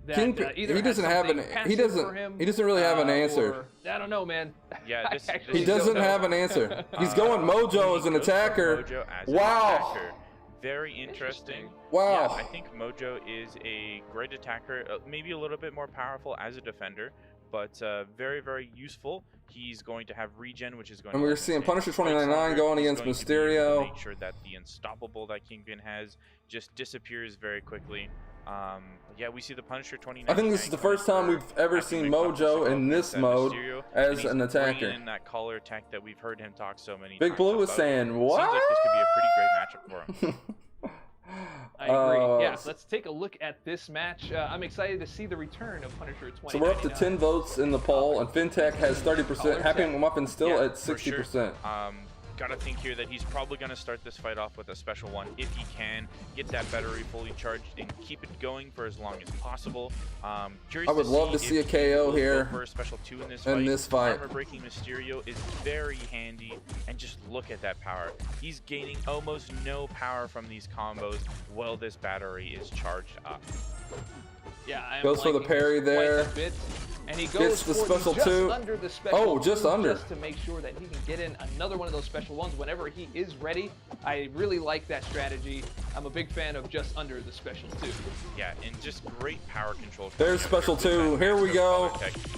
Speaker 3: that
Speaker 1: Kingpin,
Speaker 3: either
Speaker 1: he
Speaker 3: has
Speaker 1: doesn't have
Speaker 3: something
Speaker 1: he
Speaker 3: passive
Speaker 1: doesn't
Speaker 3: for him,
Speaker 1: he doesn't really have an answer.
Speaker 3: or- I don't know, man.
Speaker 2: Yeah,
Speaker 3: I
Speaker 2: this
Speaker 3: actually
Speaker 1: He
Speaker 3: don't
Speaker 1: doesn't
Speaker 3: know.
Speaker 1: have an answer. He's going Mojo as an
Speaker 2: Goes for
Speaker 1: attacker.
Speaker 2: Mojo as an
Speaker 1: Wow.
Speaker 2: attacker. Very interesting.
Speaker 1: Wow.
Speaker 2: Yeah, I think Mojo is a great attacker, maybe a little bit more powerful as a defender, but very, very useful. He's going to have regen, which is going
Speaker 1: And
Speaker 2: to
Speaker 1: we're
Speaker 2: let him
Speaker 1: seeing
Speaker 2: stay
Speaker 1: Punisher
Speaker 2: much
Speaker 1: 2099
Speaker 2: longer.
Speaker 1: going
Speaker 2: He's
Speaker 1: against
Speaker 2: going to be able to
Speaker 1: Mysterio.
Speaker 2: make sure that the unstoppable that Kingpin has just disappears very quickly. Yeah, we see the Punisher 2099.
Speaker 1: I think this is the first time we've ever seen Mojo in this mode as an attacker.
Speaker 2: In that collar tech that we've heard him talk so many
Speaker 1: Big
Speaker 2: times
Speaker 1: Blue is
Speaker 2: about.
Speaker 1: saying,
Speaker 2: Seems like this could be a pretty great matchup for him.
Speaker 3: I agree. Yeah, let's take a look at this match. I'm excited to see the return of Punisher 20.
Speaker 1: So we're up to 10 votes in the poll, and Fintech has 30%. Happy Muffin still
Speaker 2: Yeah,
Speaker 1: at 60%.
Speaker 2: Sure. Gotta think here that he's probably gonna start this fight off with a special one if he can get that battery fully charged and keep it going for as long as possible. Curious
Speaker 1: I would love to see a KO here
Speaker 2: for a special 2 in this
Speaker 1: fight.
Speaker 2: Armor breaking Mysterio is very handy, and just look at that power. He's gaining almost no power from these combos while this battery is charged up.
Speaker 3: Yeah, I'm
Speaker 1: Goes for the
Speaker 3: liking
Speaker 1: parry
Speaker 3: this quite
Speaker 1: there.
Speaker 3: a bit. And he
Speaker 1: Gets
Speaker 3: goes
Speaker 1: the
Speaker 3: for
Speaker 1: special
Speaker 3: just
Speaker 1: two.
Speaker 3: under the special
Speaker 1: Oh, just
Speaker 3: two,
Speaker 1: under.
Speaker 3: just to make sure that he can get in another one of those special ones whenever he is ready. I really like that strategy. I'm a big fan of just under the special two.
Speaker 2: Yeah, and just great power control.
Speaker 1: There's special two. Here we go.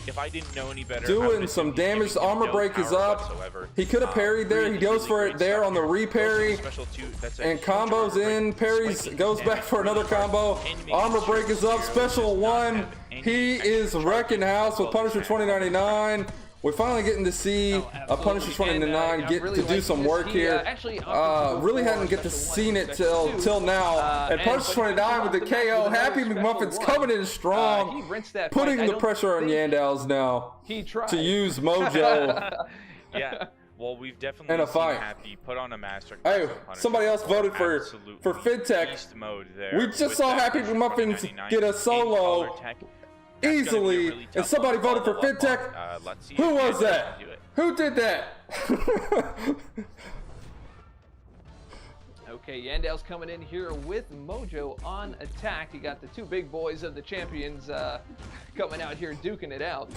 Speaker 2: If I didn't know any better, I
Speaker 1: Doing
Speaker 2: would
Speaker 1: some
Speaker 2: assume he's
Speaker 1: damage. The
Speaker 2: giving him
Speaker 1: armor
Speaker 2: no
Speaker 1: break is
Speaker 2: power
Speaker 1: up.
Speaker 2: whatsoever.
Speaker 1: He could have parried there. He goes for it there on the re-parry. And combos in. Parries goes back for another combo. Armor break is up. Special one. He is wrecking house with Punisher 2099. We're finally getting to see a Punisher 2099 get to do some work here. Really hadn't get to seen it till now. And Punisher 29 with the KO. Happy McMuffin's coming in strong, putting the pressure on Yandals now to use Mojo.
Speaker 2: Yeah. Well, we've definitely
Speaker 1: in a fight.
Speaker 2: seen Happy put on a master.
Speaker 1: Hey, somebody else voted for Fintech. We just saw Happy McMuffins get a solo easily, and somebody voted for Fintech. Who was that? Who did that?
Speaker 3: Okay, Yandal's coming in here with Mojo on attack. You got the two big boys of the champions coming out here duking it out.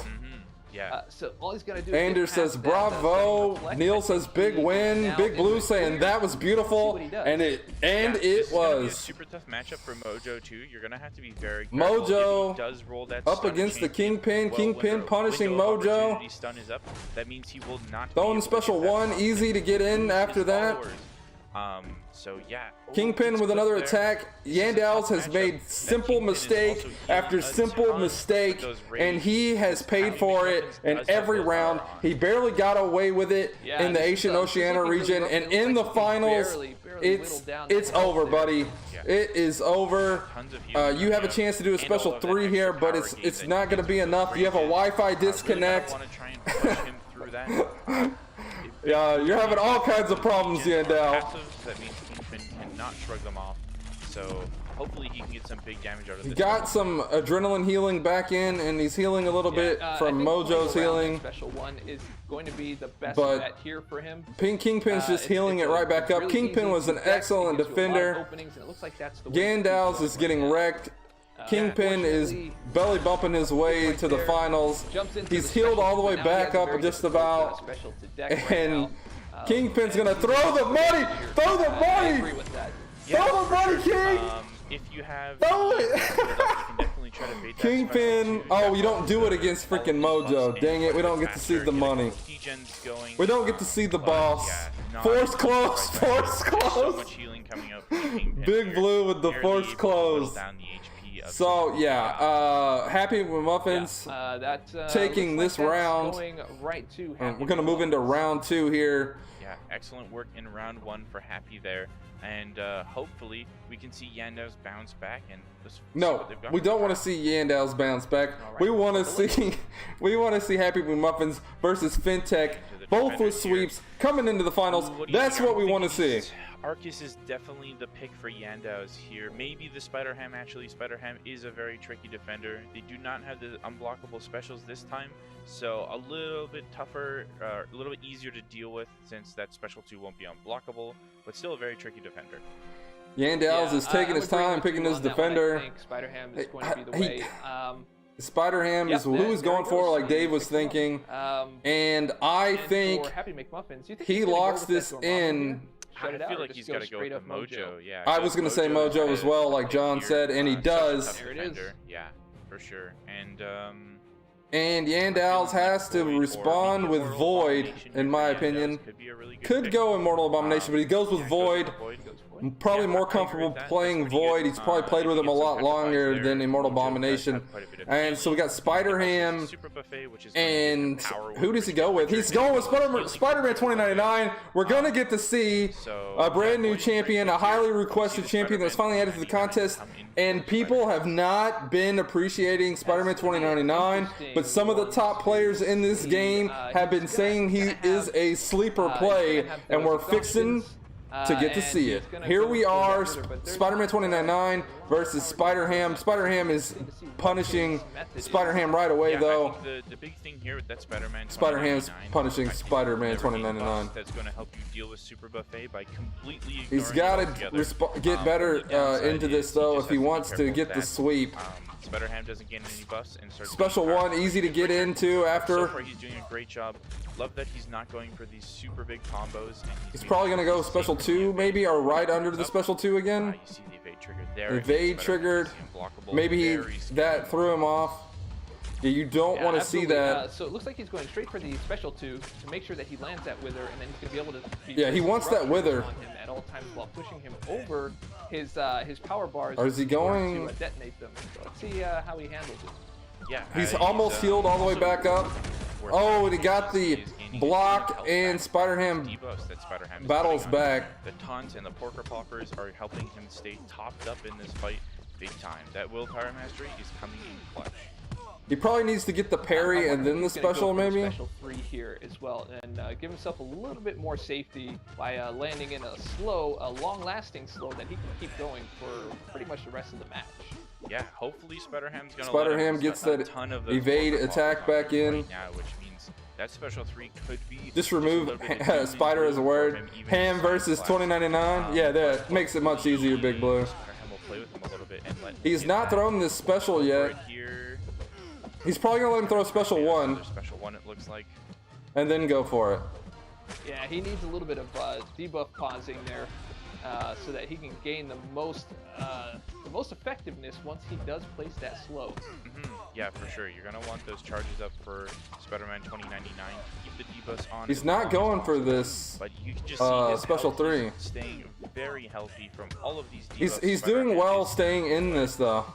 Speaker 2: Yeah.
Speaker 3: So all he's gonna do.
Speaker 1: Anders says bravo. Neil says big win. Big Blue saying that was beautiful, and it
Speaker 2: this
Speaker 1: was.
Speaker 2: Be a super tough matchup for Mojo too. You're gonna have to be very careful.
Speaker 1: Mojo
Speaker 2: if he does roll that
Speaker 1: up
Speaker 2: stun
Speaker 1: against the
Speaker 2: chain,
Speaker 1: Kingpin.
Speaker 2: well,
Speaker 1: Kingpin
Speaker 2: when the
Speaker 1: punishing
Speaker 2: window of
Speaker 1: Mojo.
Speaker 2: opportunity Stun is up. That means he will not.
Speaker 1: Throwing special one, easy to get in after that.
Speaker 2: So yeah.
Speaker 1: Kingpin with another attack. Yandals has made simple mistake after simple mistake, and he has paid for it in every round. He barely got away with it in the Asian Oceania region, and in the finals, it's over, buddy. It is over. You have a chance to do a special 3 here, but it's not going to be enough. You have a Wi-Fi disconnect. Yeah, you're having all kinds of problems, Yandal.
Speaker 2: That means Kingpin cannot shrug them off. So hopefully he can get some big damage out of this.
Speaker 1: Got some adrenaline healing back in, and he's healing a little bit from Mojo's healing.
Speaker 3: Special one is going to be the best
Speaker 1: But
Speaker 3: bet here for him.
Speaker 1: Kingpin's just healing it right back up.
Speaker 3: Really
Speaker 1: Kingpin was an excellent defender. Gandalf is getting wrecked. Kingpin is belly bumping his way to the finals. He's healed all the way back up just about. And Kingpin's gonna throw the money! Throw the money!
Speaker 2: Yeah,
Speaker 1: Throw the Buddy King!
Speaker 2: If you have,
Speaker 1: Throw it!
Speaker 2: you can definitely try to bait that
Speaker 1: Kingpin.
Speaker 2: special too.
Speaker 1: Oh, you don't do it against freaking Mojo. Dang it, we don't get to see the money. We don't get to see the boss. Force close, force close. Big Blue with the force close. So yeah, happy with Muffins taking this round.
Speaker 3: Going right to
Speaker 1: We're gonna move into round 2 here.
Speaker 2: Yeah, excellent work in round 1 for Happy there, and hopefully we can see Yando's bounce back. And
Speaker 1: no, we don't want to see Yandow's bounce back. Right. We want to see Happy with Muffins versus Fintech, both with sweeps coming into the finals. That's what we want to see.
Speaker 2: Arcus is definitely the pick for Yando's here. Maybe the Spider-Ham. Actually, Spider-Ham is a very tricky defender. They do not have the unblockable specials this time, so a little bit tougher, a little bit easier to deal with since that special 2 won't be unblockable, but still a very tricky defender.
Speaker 1: Yandow's is taking his time picking his defender.
Speaker 3: I think Spider-Ham is going to be the way.
Speaker 1: Spider-Ham is who he's going for, like Dave was thinking, and I think he locks this in.
Speaker 2: I feel like he's got to go with the Mojo. Yeah.
Speaker 1: I was gonna say Mojo as well, like John said, and he does.
Speaker 2: There it is. Yeah, for sure.
Speaker 1: And Yandow's has to respond with Void, in my opinion. Could go Immortal Abomination, but he goes with Void. Probably more comfortable playing Void. He's probably played with him a lot longer than Immortal Abomination. And so we got Spider-Ham. And who does he go with? He's going with Spider-Man 2099. We're going to get to see a brand new champion, a highly requested champion that's finally added to the contest. And people have not been appreciating Spider-Man 2099, but some of the top players in this game have been saying he is a sleeper play, and we're fixing to get to see it. Here we are, Spider-Man 2099 versus Spider-Ham. Spider-Ham is punishing Spider-Ham right away, though.
Speaker 2: The big thing here with that
Speaker 1: Spider-Ham's punishing Spider-Man 2099.
Speaker 2: That's going to help you deal with Super Buffet by completely.
Speaker 1: He's got to get better into this, though, if he wants to get the sweep.
Speaker 2: Spider-Ham doesn't get any buffs and starts
Speaker 1: Special 1, easy to get into after.
Speaker 2: So far, he's doing a great job. Love that he's not going for these super big combos. And
Speaker 1: he's probably going to go Special 2, maybe, or right under the Special 2 again.
Speaker 2: You see the evade triggered there.
Speaker 1: Evade triggered. Maybe that threw him off. Yeah, you don't want to see that.
Speaker 3: So it looks like he's going straight for the Special 2 to make sure that he lands that Wither, and then he's going to be able to.
Speaker 1: Yeah, he wants that Wither
Speaker 3: on him at all times while pushing him over his power bars.
Speaker 1: Or is he going
Speaker 3: to detonate them? So let's see how he handles it.
Speaker 2: Yeah,
Speaker 1: he's almost healed all the way back up. Oh, and he got the block, and Spider-Ham battles back.
Speaker 2: The taunts and the Porker Poppers are helping him stay topped up in this fight big time. That Willpower Mastery is coming in clutch.
Speaker 1: He probably needs to get the parry and then the special, maybe.
Speaker 3: Special 3 here as well, and give himself a little bit more safety by landing in a long-lasting slow that he can keep going for pretty much the rest of the match.
Speaker 2: Yeah, hopefully Spider-Ham's gonna.
Speaker 1: Spider-Ham gets that evade attack back in.
Speaker 2: Right now, which means that Special 3 could be.
Speaker 1: Just remove Spider as a word. Ham versus 2099. Yeah, that makes it much easier, Big Blue.
Speaker 2: Spider-Ham will play with him a little bit and let.
Speaker 1: He's not thrown this special yet. He's probably gonna let him throw Special 1.
Speaker 2: Special 1, it looks like.
Speaker 1: And then go for it.
Speaker 3: Yeah, he needs a little bit of debuff pausing there, so that he can gain the most effectiveness once he does place that slow.
Speaker 2: Yeah, for sure. You're gonna want those charges up for Spider-Man 2099. Keep the debuffs on.
Speaker 1: He's not going for this.
Speaker 2: But you can just see
Speaker 1: Special 3.
Speaker 2: Staying very healthy from all of these debuffs.
Speaker 1: He's doing well staying in this though.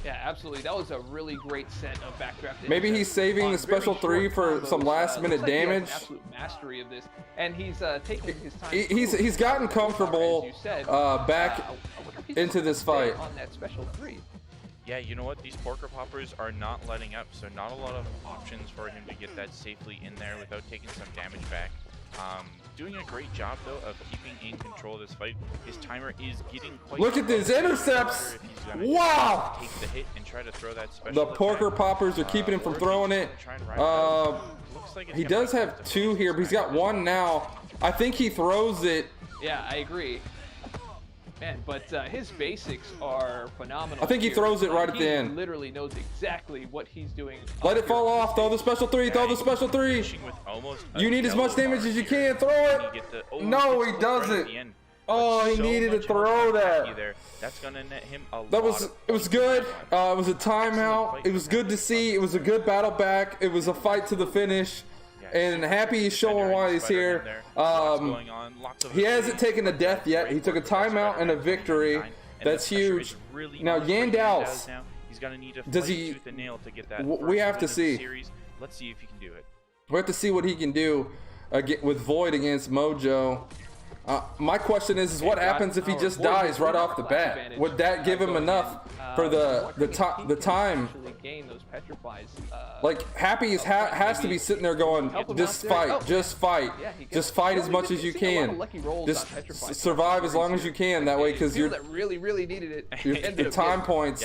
Speaker 3: Yeah, absolutely. That was a really great set of backdraft.
Speaker 1: Maybe he's saving the Special 3 for some last-minute damage.
Speaker 3: Absolute mastery of this, and he's taking his time.
Speaker 1: He's gotten comfortable back into this fight.
Speaker 3: On that Special 3.
Speaker 2: Yeah, you know what? These Porker Poppers are not letting up, so not a lot of options for him to get that safely in there without taking some damage back. Doing a great job, though, of keeping in control of this fight. His timer is getting quite.
Speaker 1: Look at these intercepts! Wow!
Speaker 2: Take the hit and try to throw that special
Speaker 1: the Porker Poppers are keeping him from throwing it. He does have 2 here, but he's got 1 now. I think he throws it.
Speaker 3: Yeah, I agree. Man, but his basics are phenomenal.
Speaker 1: I think he throws it right at the end.
Speaker 3: He literally knows exactly what he's doing.
Speaker 1: Let it fall off. Throw the Special 3. Throw the Special 3. You need as much damage as you can. Throw it. No, he doesn't. Oh, he
Speaker 2: So
Speaker 1: needed to
Speaker 2: much
Speaker 1: throw
Speaker 2: health
Speaker 1: that.
Speaker 2: there. That's gonna net him a
Speaker 1: That
Speaker 2: lot
Speaker 1: was,
Speaker 2: of
Speaker 1: it was
Speaker 2: points
Speaker 1: good.
Speaker 2: in that one.
Speaker 1: It was a timeout. It was good to see. It was a good battle back. It was a fight to the finish. And Happy is showing why he's here. He hasn't taken a death yet. He took a timeout and a victory. That's huge. Now Yandals,
Speaker 2: he's gonna need to
Speaker 1: does
Speaker 2: fight
Speaker 1: he?
Speaker 2: tooth and nail to get that
Speaker 1: We have to
Speaker 2: first win of the
Speaker 1: see.
Speaker 2: series. Let's see if he can do it.
Speaker 1: We have to see what he can do with Void against Mojo. My question is what happens if he just dies right off the bat? Would that give him enough for the time? Like Happy has to be sitting there going, just fight, just fight as much as you can, just survive as long as you can. That way, because you're
Speaker 3: really needed it.
Speaker 1: the time points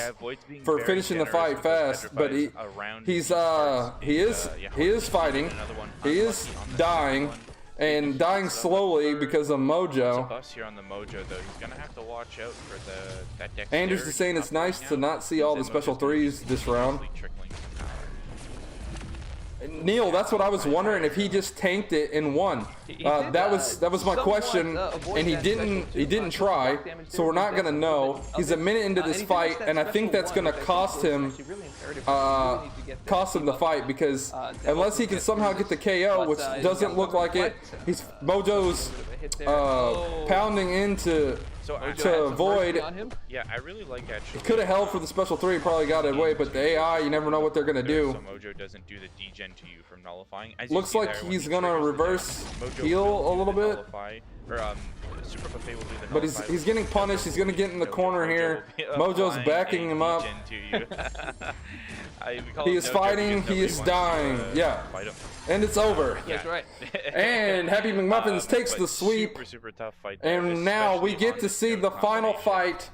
Speaker 1: for finishing the fight fast. But he is fighting. He is dying. And dying slowly because of Mojo.
Speaker 2: Us here on the Mojo, though, he's gonna have to watch out for that dexterity.
Speaker 1: Anders is saying it's nice to not see all the special threes this round. Neil, that's what I was wondering, if he just tanked it and won. That was my question, and he didn't try, so we're not gonna know. He's a minute into this fight, and I think that's gonna cost him the fight, because unless he can somehow get the KO, which doesn't look like it, Mojo's pounding into Void.
Speaker 2: Yeah, I really like actually.
Speaker 1: Could have held for the special three, probably got it away, but the AI, you never know what they're gonna do.
Speaker 2: So Mojo doesn't do the degen to you from nullifying.
Speaker 1: Looks like he's gonna reverse heal a little bit.
Speaker 2: Super Buffet will do the
Speaker 1: but he's getting punished. He's gonna get in the corner here. Mojo's backing him up. He is fighting. He is dying. Yeah. And it's over.
Speaker 3: That's right.
Speaker 1: And Happy McMuffins takes the sweep.
Speaker 2: Super tough fight.
Speaker 1: And now we get to see the final fight.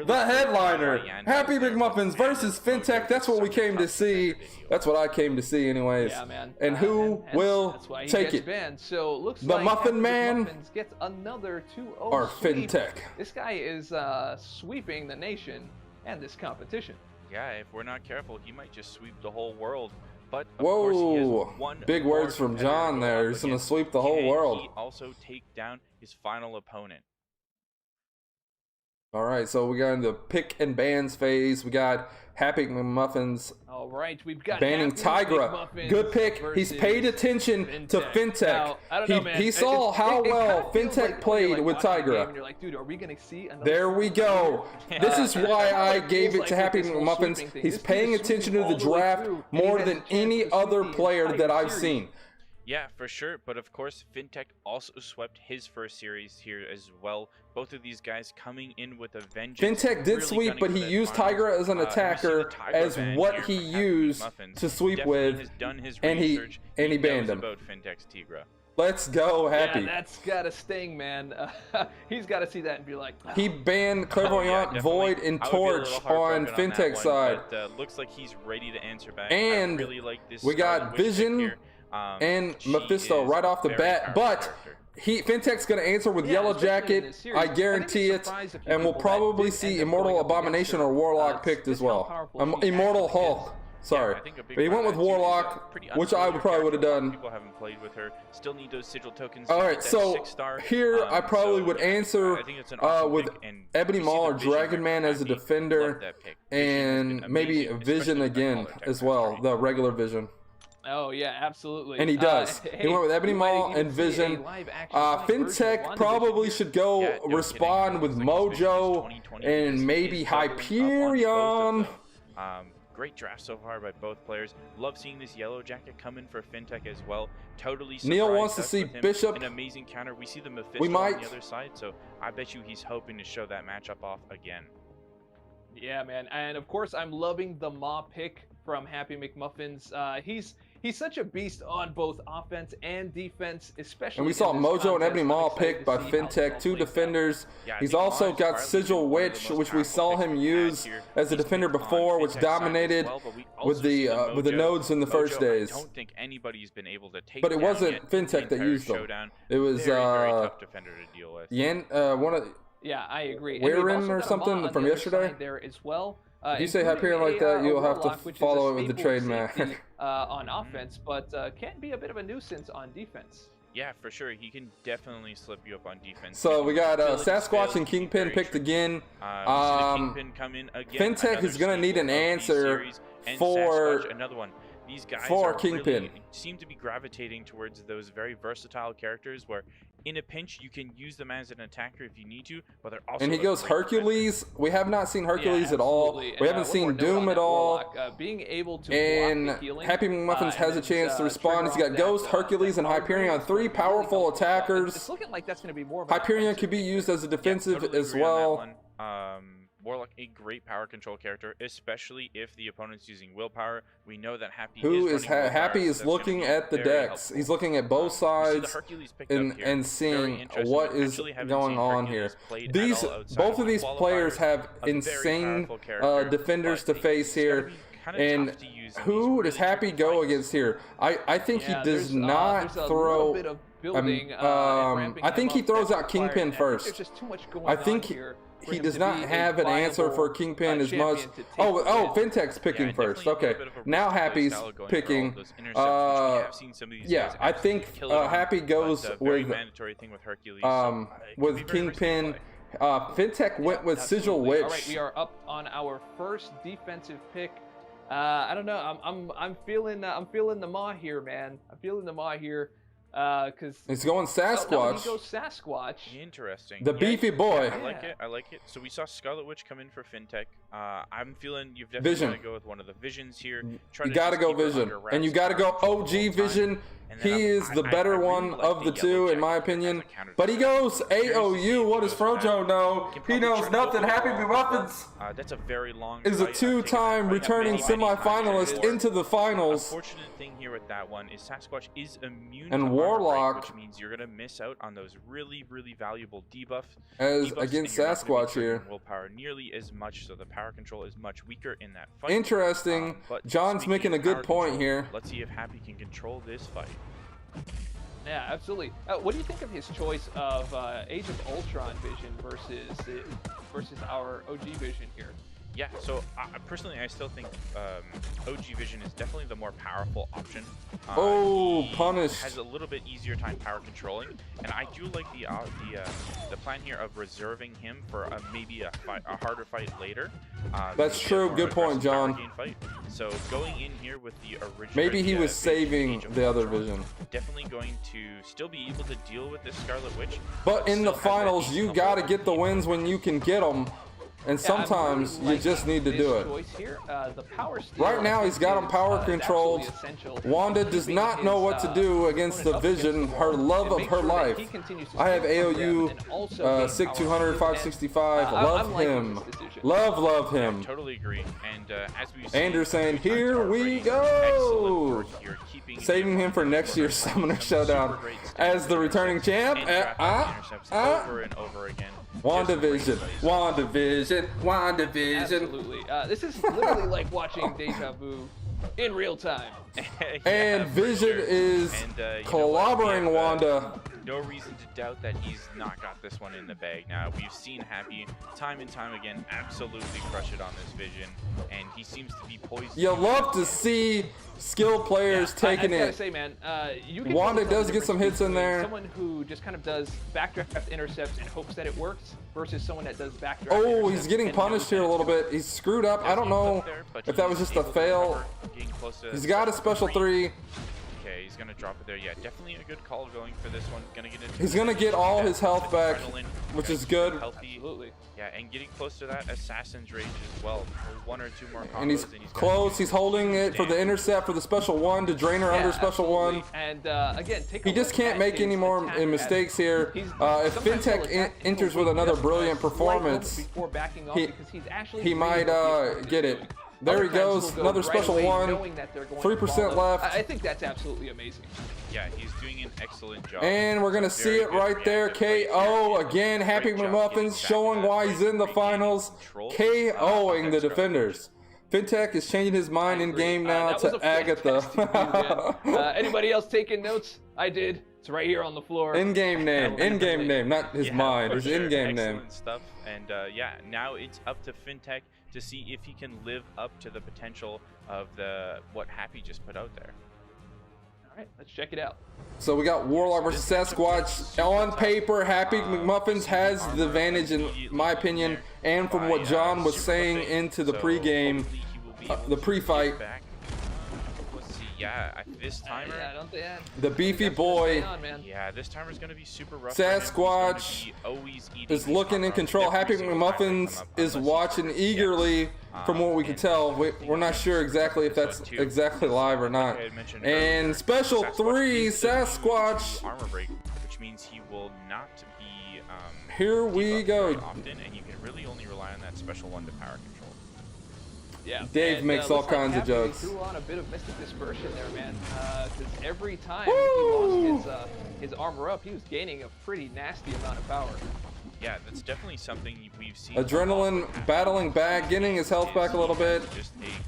Speaker 1: The headliner. Happy McMuffins versus Fintech. That's what we came to see. That's what I came to see anyways.
Speaker 3: Yeah, man.
Speaker 1: And who will take it?
Speaker 3: Banned. So looks
Speaker 1: the
Speaker 3: like
Speaker 1: Muffin Man
Speaker 3: gets another 2-0
Speaker 1: or
Speaker 3: sweep.
Speaker 1: Fintech.
Speaker 3: This guy is sweeping the nation and this competition.
Speaker 2: Yeah, if we're not careful, he might just sweep the whole world. But of
Speaker 1: whoa,
Speaker 2: course, he has one
Speaker 1: big words from John there. He's going to sweep the whole world.
Speaker 2: He also take down his final opponent.
Speaker 1: All right, so we got into pick and bans phase. We got Happy McMuffins.
Speaker 3: All right, we've got
Speaker 1: banning Tigra. Good pick. He's paid attention to Fintech. Now, I don't know, man. He saw how well Fintech played with Tigra.
Speaker 3: And you're like, dude, are we gonna see another?
Speaker 1: There we go. This is why I gave it to Happy McMuffins. He's paying attention to the draft more than any other player that I've seen.
Speaker 2: Yeah, for sure. But of course, Fintech also swept his first series here as well. Both of these guys coming in with a vengeance.
Speaker 1: Fintech did sweep, but he used Tigra as an attacker as what he used to sweep with, and he banned him.
Speaker 2: About Fintech's Tigra.
Speaker 1: Let's go, Happy.
Speaker 3: Yeah, that's got to sting, man. He's got to see that and be like, oh.
Speaker 1: He banned Clairvoyant, Void, and Torch on Fintech's side.
Speaker 2: But, looks like he's ready to answer back.
Speaker 1: And
Speaker 2: really like this
Speaker 1: we got Vision and Mephisto right off the bat, but Fintech's going to answer with Yellow Jacket, I guarantee it, and we'll probably see Immortal Abomination or Warlock picked as well. Immortal Hulk. Sorry, but he went with Warlock, which I probably would have done.
Speaker 2: People haven't played with her. Still need those sigil tokens.
Speaker 1: All right, so here I probably would answer with Ebony Maw or Dragon Man as a defender, and maybe Vision again as well, the regular Vision.
Speaker 3: Oh yeah, absolutely.
Speaker 1: And he does. He went with Ebony Maw and Vision. Fintech probably should go respond with Mojo and maybe Hyperion.
Speaker 2: Great draft so far by both players. Love seeing this Yellow Jacket come in for Fintech as well. Totally surprised.
Speaker 1: Neil wants to see Bishop.
Speaker 2: An amazing counter. We see the Mephisto on the other side, so I bet you he's hoping to show that matchup off again.
Speaker 3: Yeah, man. And of course, I'm loving the Maw pick from Happy McMuffins. He's such a beast on both offense and defense, especially.
Speaker 1: And we saw Mojo and Ebony Maw picked by Fintech, two defenders. He's also got Sigil Witch, which we saw him use as a defender before, which dominated with the nodes in the first days.
Speaker 2: I don't think anybody's been able to take.
Speaker 1: But it wasn't Fintech that used them. It was
Speaker 2: very tough defender to deal with.
Speaker 1: One of.
Speaker 3: Yeah, I agree.
Speaker 1: Weirin or something from yesterday.
Speaker 3: There as well.
Speaker 1: If you say Hyperion like that, you'll have to follow it with the trademark.
Speaker 3: On offense, but can be a bit of a nuisance on defense.
Speaker 2: Yeah, for sure. He can definitely slip you up on defense.
Speaker 1: So we got Sasquatch and Kingpin picked again.
Speaker 2: Kingpin come in again.
Speaker 1: Fintech is going to need an answer for
Speaker 2: Sasquatch, another one. These guys
Speaker 1: for
Speaker 2: are
Speaker 1: Kingpin.
Speaker 2: Really, seem to be gravitating towards those very versatile characters where in a pinch you can use them as an attacker if you need to, but they're also
Speaker 1: and he goes Hercules. We have not seen Hercules at all. We haven't seen Doom at all.
Speaker 3: Being able to
Speaker 1: and
Speaker 3: block the healing,
Speaker 1: Happy McMuffins has a chance to respond. He's got Ghost, Hercules, and Hyperion, 3 powerful attackers.
Speaker 3: It's looking like that's going to be more of
Speaker 1: Hyperion could be used as a defensive
Speaker 2: totally
Speaker 1: as
Speaker 2: agree on
Speaker 1: well.
Speaker 2: that one. Warlock, a great power control character, especially if the opponent's using willpower. We know that Happy
Speaker 1: Happy is looking at the decks. He's looking at both sides and seeing what is going on here. Both of these players have insane defenders to face here. And who does Happy go against here? I think he does not throw. I think he throws out Kingpin first. I think he does not have an answer for Kingpin as much. Oh, Fintech's picking first. Okay, now Happy's picking. Yeah, I think Happy goes with Kingpin. Fintech went with Sigil Witch.
Speaker 3: All right, we are up on our first defensive pick. I don't know. I'm feeling the maw here, man. I'm feeling the maw here. Because
Speaker 1: it's going Sasquatch.
Speaker 3: No, he goes Sasquatch.
Speaker 2: Interesting.
Speaker 1: The beefy boy.
Speaker 2: I like it. I like it. So we saw Scarlet Witch come in for Fintech. I'm feeling you've definitely got to go with one of the Visions here.
Speaker 1: You got to go Vision, and you got to go OG Vision. He is the better one of the two, in my opinion. But he goes AOU. What does Frojo know? He knows nothing. Happy McMuffins
Speaker 2: that's a very long.
Speaker 1: Is a 2-time returning semifinalist into the finals.
Speaker 2: Unfortunate thing here with that one is Sasquatch is immune
Speaker 1: and
Speaker 2: to
Speaker 1: Warlock,
Speaker 2: break, which means you're gonna miss out on those really valuable debuffs
Speaker 1: against Sasquatch here.
Speaker 2: Willpower nearly as much, so the power control is much weaker in that fight.
Speaker 1: Interesting. John's making a good point here.
Speaker 2: Let's see if Happy can control this fight.
Speaker 3: Yeah, absolutely. What do you think of his choice of Age of Ultron Vision versus our OG Vision here?
Speaker 2: Yeah, so personally, I still think OG Vision is definitely the more powerful option.
Speaker 1: Punished.
Speaker 2: Has a little bit easier time power controlling, and I do like the plan here of reserving him for maybe a harder fight later.
Speaker 1: That's true. Good point, John.
Speaker 2: Fight. So going in here with the original.
Speaker 1: Maybe he was saving the other Vision.
Speaker 2: Definitely going to still be able to deal with this Scarlet Witch.
Speaker 1: But in the finals, you got to get the wins when you can get them. And sometimes you just need to do it. Right now he's got him power controlled. Wanda does not know what to do against the Vision, her love of her life. I have AOU, SIG 200, 565. Love him. Love him.
Speaker 2: Totally agree. And as we
Speaker 1: Anderson, here we go. Saving him for next year's Summoner Showdown as the returning champ.
Speaker 2: Over and over again.
Speaker 1: WandaVision.
Speaker 3: Absolutely. This is literally like watching Deja Vu in real time.
Speaker 1: And Vision is clobbering Wanda.
Speaker 2: No reason to doubt that he's not got this one in the bag. Now, we've seen Happy time and time again absolutely crush it on this Vision, and he seems to be poised.
Speaker 1: You love to see skilled players taking
Speaker 3: I gotta
Speaker 1: it.
Speaker 3: Say, man,
Speaker 1: Wanda does get some hits in there.
Speaker 3: Someone who just kind of does backdraft intercepts and hopes that it works versus someone that does backdraft.
Speaker 1: Oh, he's getting punished here a little bit. He's screwed up. I don't know if that was just a fail. He's got a special 3.
Speaker 2: Okay, he's gonna drop it there. Yeah, definitely a good call going for this one.
Speaker 1: He's gonna get all his health back, which is good.
Speaker 2: Absolutely. Yeah, and getting close to that assassin's rage as well. 1 or 2 more combos,
Speaker 1: and he's close. He's holding it for the intercept for the special 1 to drain her under special 1.
Speaker 3: And again,
Speaker 1: he just can't make any more mistakes here. If Fintech enters with another brilliant performance, he might get it. There he goes, another special 1. 3% left.
Speaker 3: I think that's absolutely amazing.
Speaker 2: Yeah, he's doing an excellent job.
Speaker 1: And we're gonna see it right there. KO again. Happy McMuffins showing why he's in the finals. KOing the defenders. Fintech is changing his mind in game now to Agatha.
Speaker 3: Anybody else taking notes? I did. It's right here on the floor.
Speaker 1: In-game name. In-game name, not his mind. His in-game name.
Speaker 2: Excellent stuff. And yeah, now it's up to Fintech to see if he can live up to the potential of what Happy just put out there.
Speaker 3: right, let's check it out.
Speaker 1: So we got Warlock versus Sasquatch. On paper, Happy McMuffins has the advantage in my opinion, and from what John was saying into the pregame, the pre-fight.
Speaker 2: Yeah, this timer.
Speaker 1: The beefy boy.
Speaker 2: Yeah, this timer's gonna be super rough.
Speaker 1: Sasquatch is looking in control. Happy McMuffins is watching eagerly. From what we can tell, we're not sure exactly if that's exactly live or not. And special 3, Sasquatch.
Speaker 2: Armor break, which means he will not be.
Speaker 1: Here we go.
Speaker 2: Often, and you can really only rely on that special 1 to power control.
Speaker 3: Yeah,
Speaker 1: Dave makes all kinds of jokes.
Speaker 3: He threw on a bit of Mystic Dispersion there, man. Because every time he lost his armor up, he was gaining a pretty nasty amount of power.
Speaker 2: Yeah, that's definitely something we've seen.
Speaker 1: Adrenaline battling back, getting his health back a little bit.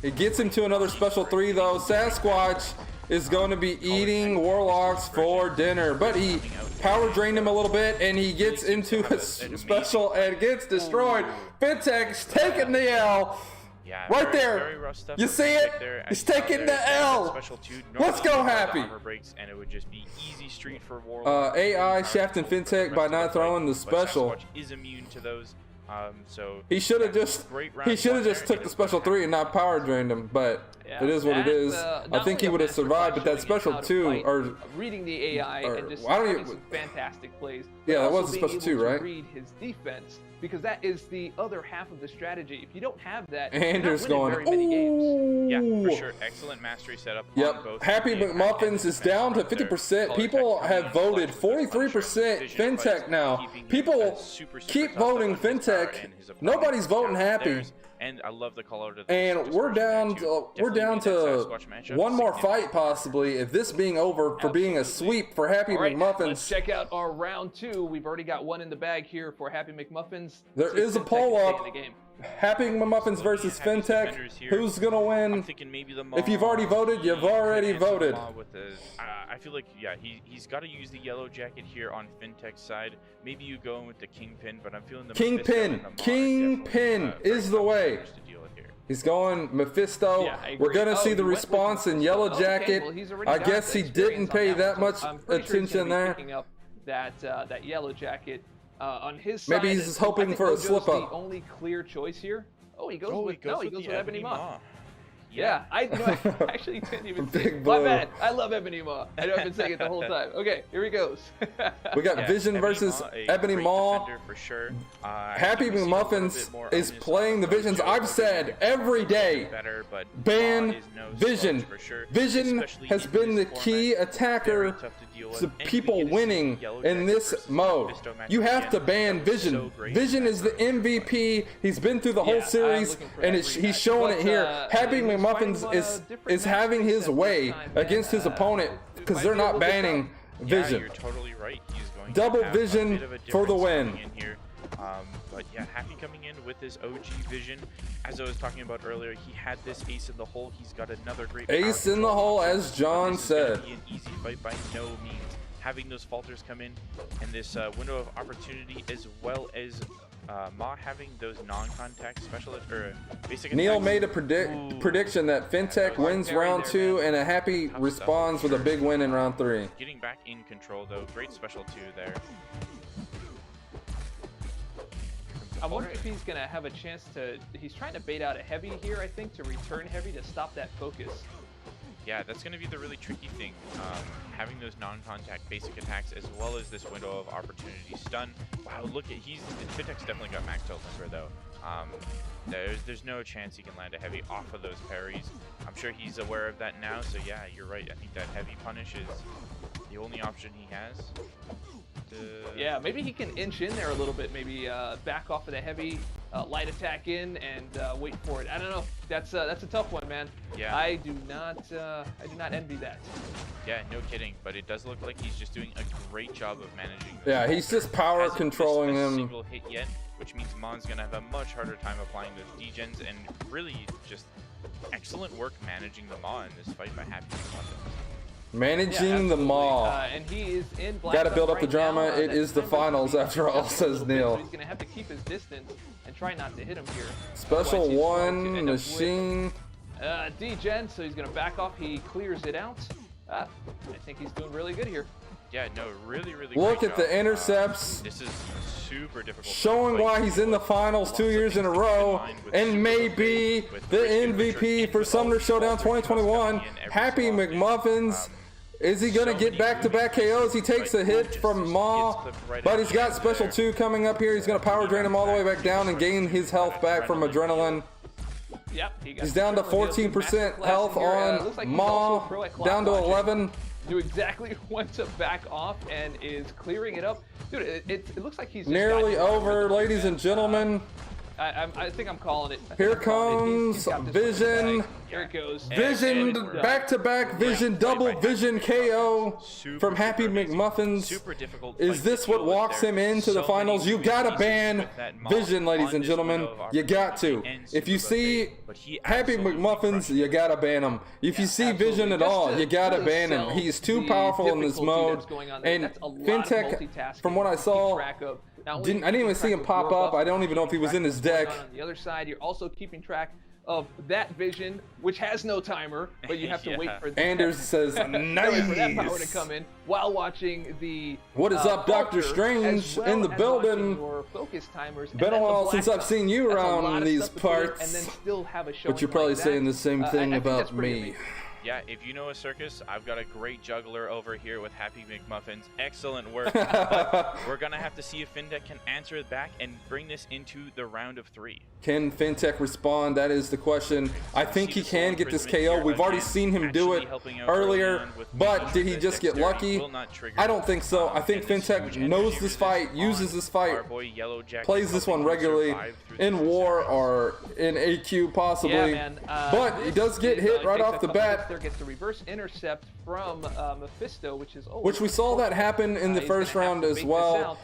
Speaker 1: It gets him to another special 3 though. Sasquatch is going to be eating Warlocks for dinner, but he power drained him a little bit, and he gets into a special and gets destroyed. Fintech's taking the L.
Speaker 2: Yeah,
Speaker 1: right there.
Speaker 2: Very rough stuff.
Speaker 1: You see it? He's taking the L. Let's go, Happy.
Speaker 2: Breaks, and it would just be easy street for Warlock.
Speaker 1: AI shafting Fintech by not throwing the special.
Speaker 2: Sasquatch is immune to those. So
Speaker 1: he should have just took the special 3 and not power drained him, but it is what it is. I think he would have survived, but that special 2 or
Speaker 3: reading the AI and just having some fantastic plays.
Speaker 1: Yeah, that was a special 2, right?
Speaker 3: Read his defense, because that is the other half of the strategy. If you don't have that,
Speaker 1: Anders
Speaker 3: you're not winning very many games.
Speaker 2: Yeah, for sure. Excellent mastery setup.
Speaker 1: Yep.
Speaker 2: On both
Speaker 1: Happy McMuffins is down to 50%. People have voted 43% Fintech now. People keep voting Fintech. Nobody's voting Happy.
Speaker 2: And I love the call out of
Speaker 1: and we're down to one more fight possibly, if this being over for being a sweep for Happy McMuffins.
Speaker 3: Let's check out our round 2. We've already got one in the bag here for Happy McMuffins.
Speaker 1: There is a poll up. Happy McMuffins versus Fintech. Who's gonna win? If you've already voted, you've already voted.
Speaker 2: I feel like he's got to use the yellow jacket here on Fintech's side. Maybe you go in with the Kingpin, but I'm feeling the Kingpin
Speaker 1: is the way. He's going Mephisto. We're gonna see the response in yellow jacket. I guess he didn't pay that much attention there.
Speaker 3: That yellow jacket. On his side,
Speaker 1: maybe he's just hoping for a slip up.
Speaker 3: The only clear choice here. Oh, he goes with Ebony Maw.
Speaker 2: Yeah,
Speaker 3: I actually didn't even think. My bad. I love Ebony Maw. I know I've been saying it the whole time. Okay, here he goes.
Speaker 1: We got Vision versus Ebony Maw.
Speaker 2: For sure.
Speaker 1: Happy McMuffins is playing the Visions. I've said every day, ban Vision. Vision has been the key attacker to people winning in this mode. You have to ban Vision. Vision is the MVP. He's been through the whole series, and he's showing it here. Happy McMuffins is having his way against his opponent because they're not banning Vision.
Speaker 2: You're totally right. He's going
Speaker 1: double Vision for the win.
Speaker 2: But yeah, Happy coming in with his OG Vision. As I was talking about earlier, he had this ace in the hole. He's got another great
Speaker 1: ace in the hole, as John said.
Speaker 2: This is gonna be an easy fight by no means. Having those falters come in and this window of opportunity, as well as Ma having those non-contact specialist or basic.
Speaker 1: Neil made a prediction that Fintech wins round 2 and a Happy responds with a big win in round 3.
Speaker 2: Getting back in control though, great special 2 there.
Speaker 3: I wonder if he's gonna have a chance to. He's trying to bait out a heavy here, I think, to return heavy to stop that focus.
Speaker 2: Yeah, that's gonna be the really tricky thing. Having those non-contact basic attacks as well as this window of opportunity stun. Wow, look at Fintech's definitely got maxed out limber though. There's no chance he can land a heavy off of those parries. I'm sure he's aware of that now. So yeah, you're right. I think that heavy punish is the only option he has.
Speaker 3: Yeah, maybe he can inch in there a little bit, maybe back off of the heavy, light attack in, and wait for it. I don't know. That's a tough one, man.
Speaker 2: Yeah.
Speaker 3: I do not envy that.
Speaker 2: Yeah, no kidding. But it does look like he's just doing a great job of managing.
Speaker 1: Yeah, he's just power controlling him.
Speaker 2: Single hit yet, which means Mon's gonna have a much harder time applying those degens, and really just excellent work managing the Maw in this fight by Happy McMuffins.
Speaker 1: Managing the Maw.
Speaker 3: And he is in black.
Speaker 1: Gotta build up the drama. It is the finals after all, says Neil.
Speaker 3: So he's gonna have to keep his distance and try not to hit him here.
Speaker 1: Special 1 machine.
Speaker 3: Degen, so he's gonna back off. He clears it out. I think he's doing really good here.
Speaker 2: Yeah, no, really, really
Speaker 1: Look
Speaker 2: great
Speaker 1: at the
Speaker 2: job.
Speaker 1: intercepts.
Speaker 2: This is super difficult.
Speaker 1: Showing why he's in the finals 2 years in a row and may be the MVP for Sumner Showdown 2021. Happy McMuffins. Is he going to get back-to-back KOs? He takes a hit from Maw, but he's got Special 2 coming up here. He's going to power drain him all the way back down and gain his health back from Adrenaline.
Speaker 3: Yep,
Speaker 1: He's down to 14% health on Maw, down to 11.
Speaker 3: Knew exactly when to back off and is clearing it up. Dude, it looks like he's just
Speaker 1: Nearly
Speaker 3: got
Speaker 1: over, ladies and gentlemen.
Speaker 3: I think I'm calling it.
Speaker 1: Here comes Vision.
Speaker 3: Here it goes.
Speaker 1: Vision, back-to-back Vision, double Vision KO from Happy McMuffins.
Speaker 2: Super difficult.
Speaker 1: Is this what walks him into the finals? You gotta ban Vision, ladies and gentlemen. You got to. If you see Happy McMuffins, you gotta ban him. If you see Vision at all, you gotta ban him. He's too powerful in this mode. And Fintech, from what I saw, I didn't even see him pop up. I don't even know if he was in his deck.
Speaker 3: On the other side, you're also keeping track of that Vision, which has no timer, but you have to wait for
Speaker 1: Anders says, nice.
Speaker 3: For that power to come in while watching the.
Speaker 1: What is up, Dr. Strange, in the building?
Speaker 3: Your focus timers.
Speaker 1: Been a while since I've seen you around these parts.
Speaker 3: And then still have a
Speaker 1: But you're probably saying the same thing about me.
Speaker 2: Yeah, if you know a circus, I've got a great juggler over here with Happy McMuffins. Excellent work. But we're going to have to see if Fintech can answer it back and bring this into the round of 3.
Speaker 1: Can Fintech respond? That is the question. I think he can get this KO. We've already seen him do it earlier, but did he just get lucky? I don't think so. I think Fintech knows this fight, uses this fight, plays this one regularly in War or in AQ possibly, but he does get hit right off the bat.
Speaker 3: Gets the reverse intercept from Mephisto, which
Speaker 1: we saw that happen in the first round as well.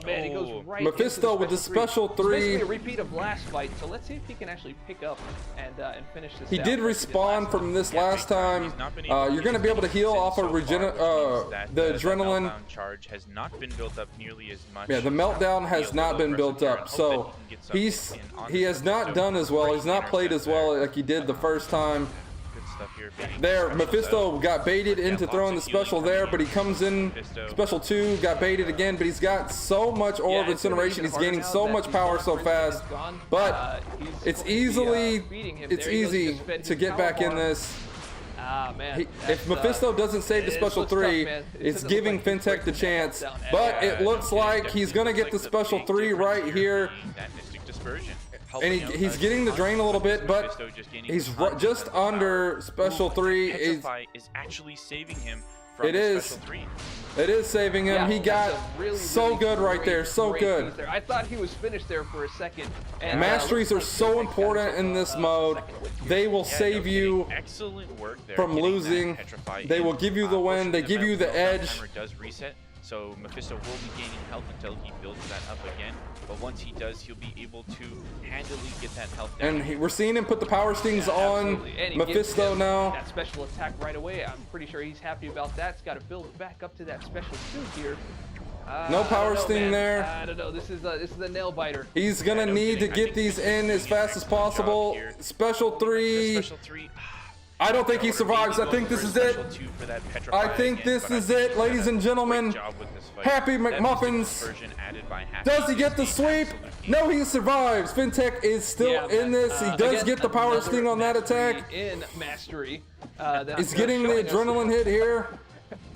Speaker 3: Man, he goes right
Speaker 1: Mephisto with the special 3.
Speaker 3: Basically a repeat of last fight, so let's see if he can actually pick up and finish this.
Speaker 1: He did respawn from this last time. You're going to be able to heal off of the adrenaline.
Speaker 2: Charge has not been built up nearly as much.
Speaker 1: Yeah, the meltdown has not been built up, so he has not done as well. He's not played as well like he did the first time. There, Mephisto got baited into throwing the special there, but he comes in, special 2, got baited again, but he's got so much Orb Incineration, he's gaining so much power so fast, but it's easy to get back in this. If Mephisto doesn't save the special 3, it's giving Fintech the chance, but it looks like he's going to get the special 3 right here. And he's getting the drain a little bit, but he's just under special 3.
Speaker 2: Is actually saving him from
Speaker 1: it is.
Speaker 2: Special 3.
Speaker 1: It is saving him. He got so good right there, so good.
Speaker 3: I thought he was finished there for a second. And,
Speaker 1: masteries are so important in this mode. They will save you from losing. They will give you the win. They give you the edge.
Speaker 2: Does reset. So Mephisto will be gaining health until he builds that up again. But once he does, he'll be able to handily get that health down.
Speaker 1: And we're seeing him put the power stings on Mephisto now.
Speaker 3: That special attack right away. I'm pretty sure he's happy about that. He's got to build back up to that special 2 here.
Speaker 1: No power sting there.
Speaker 3: I don't know. This is a nail biter.
Speaker 1: He's gonna need to get these in as fast as possible. Special 3. I don't think he survives. I think this is it. I think this is it, ladies and gentlemen. Happy McMuffins. Does he get the sweep? No, he survives. Fintech is still in this. He does get the power sting on that attack.
Speaker 3: In mastery.
Speaker 1: He's getting the adrenaline hit here.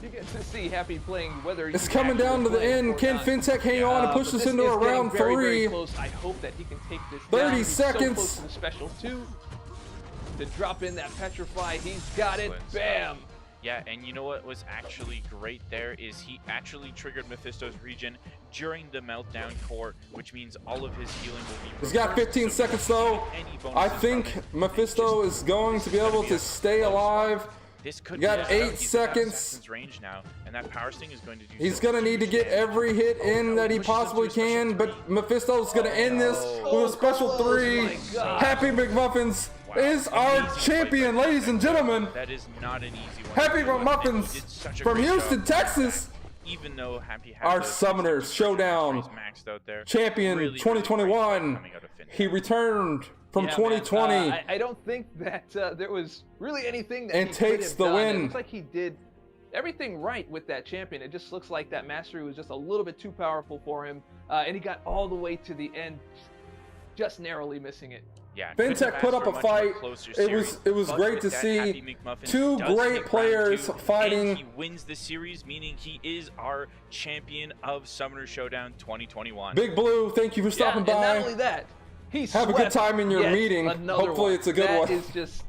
Speaker 3: You get to see Happy playing whether
Speaker 1: it's coming down to the end. Can Fintech hang on and push this into a round 3?
Speaker 3: I hope that he can take this
Speaker 1: 30 seconds.
Speaker 3: So close to the special 2. To drop in that petrify, he's got it. Bam.
Speaker 2: Yeah, and you know what was actually great there is he actually triggered Mephisto's regen during the meltdown core, which means all of his healing will be.
Speaker 1: He's got 15 seconds though. I think Mephisto is going to be able to stay alive.
Speaker 2: This could
Speaker 1: got 8 seconds.
Speaker 2: Range now, and that power sting is going to do.
Speaker 1: He's going to need to get every hit in that he possibly can, but Mephisto's going to end this with a special 3. Happy McMuffins is our champion, ladies and gentlemen.
Speaker 2: That is not an easy one.
Speaker 1: Happy McMuffins from Houston, Texas.
Speaker 2: Even though
Speaker 1: our Summoners Showdown champion 2021, he returned from
Speaker 3: Yeah,
Speaker 1: 2020.
Speaker 3: Man, I don't think that there was really anything that
Speaker 1: And
Speaker 3: he
Speaker 1: takes
Speaker 3: could have
Speaker 1: the
Speaker 3: done.
Speaker 1: win.
Speaker 3: It looks like he did everything right with that champion. It just looks like that mastery was just a little bit too powerful for him, and he got all the way to the end, just narrowly missing it.
Speaker 2: Yeah,
Speaker 1: Fintech put up a fight. It was great to see two great players fighting.
Speaker 2: And he wins the series, meaning he is our champion of Summoner Showdown 2021.
Speaker 1: Big Blue, thank you for stopping by.
Speaker 3: And not only that, he
Speaker 1: have a good time in your
Speaker 3: yet
Speaker 1: meeting.
Speaker 3: another
Speaker 1: Hopefully,
Speaker 3: one.
Speaker 1: it's a good one.
Speaker 3: That is just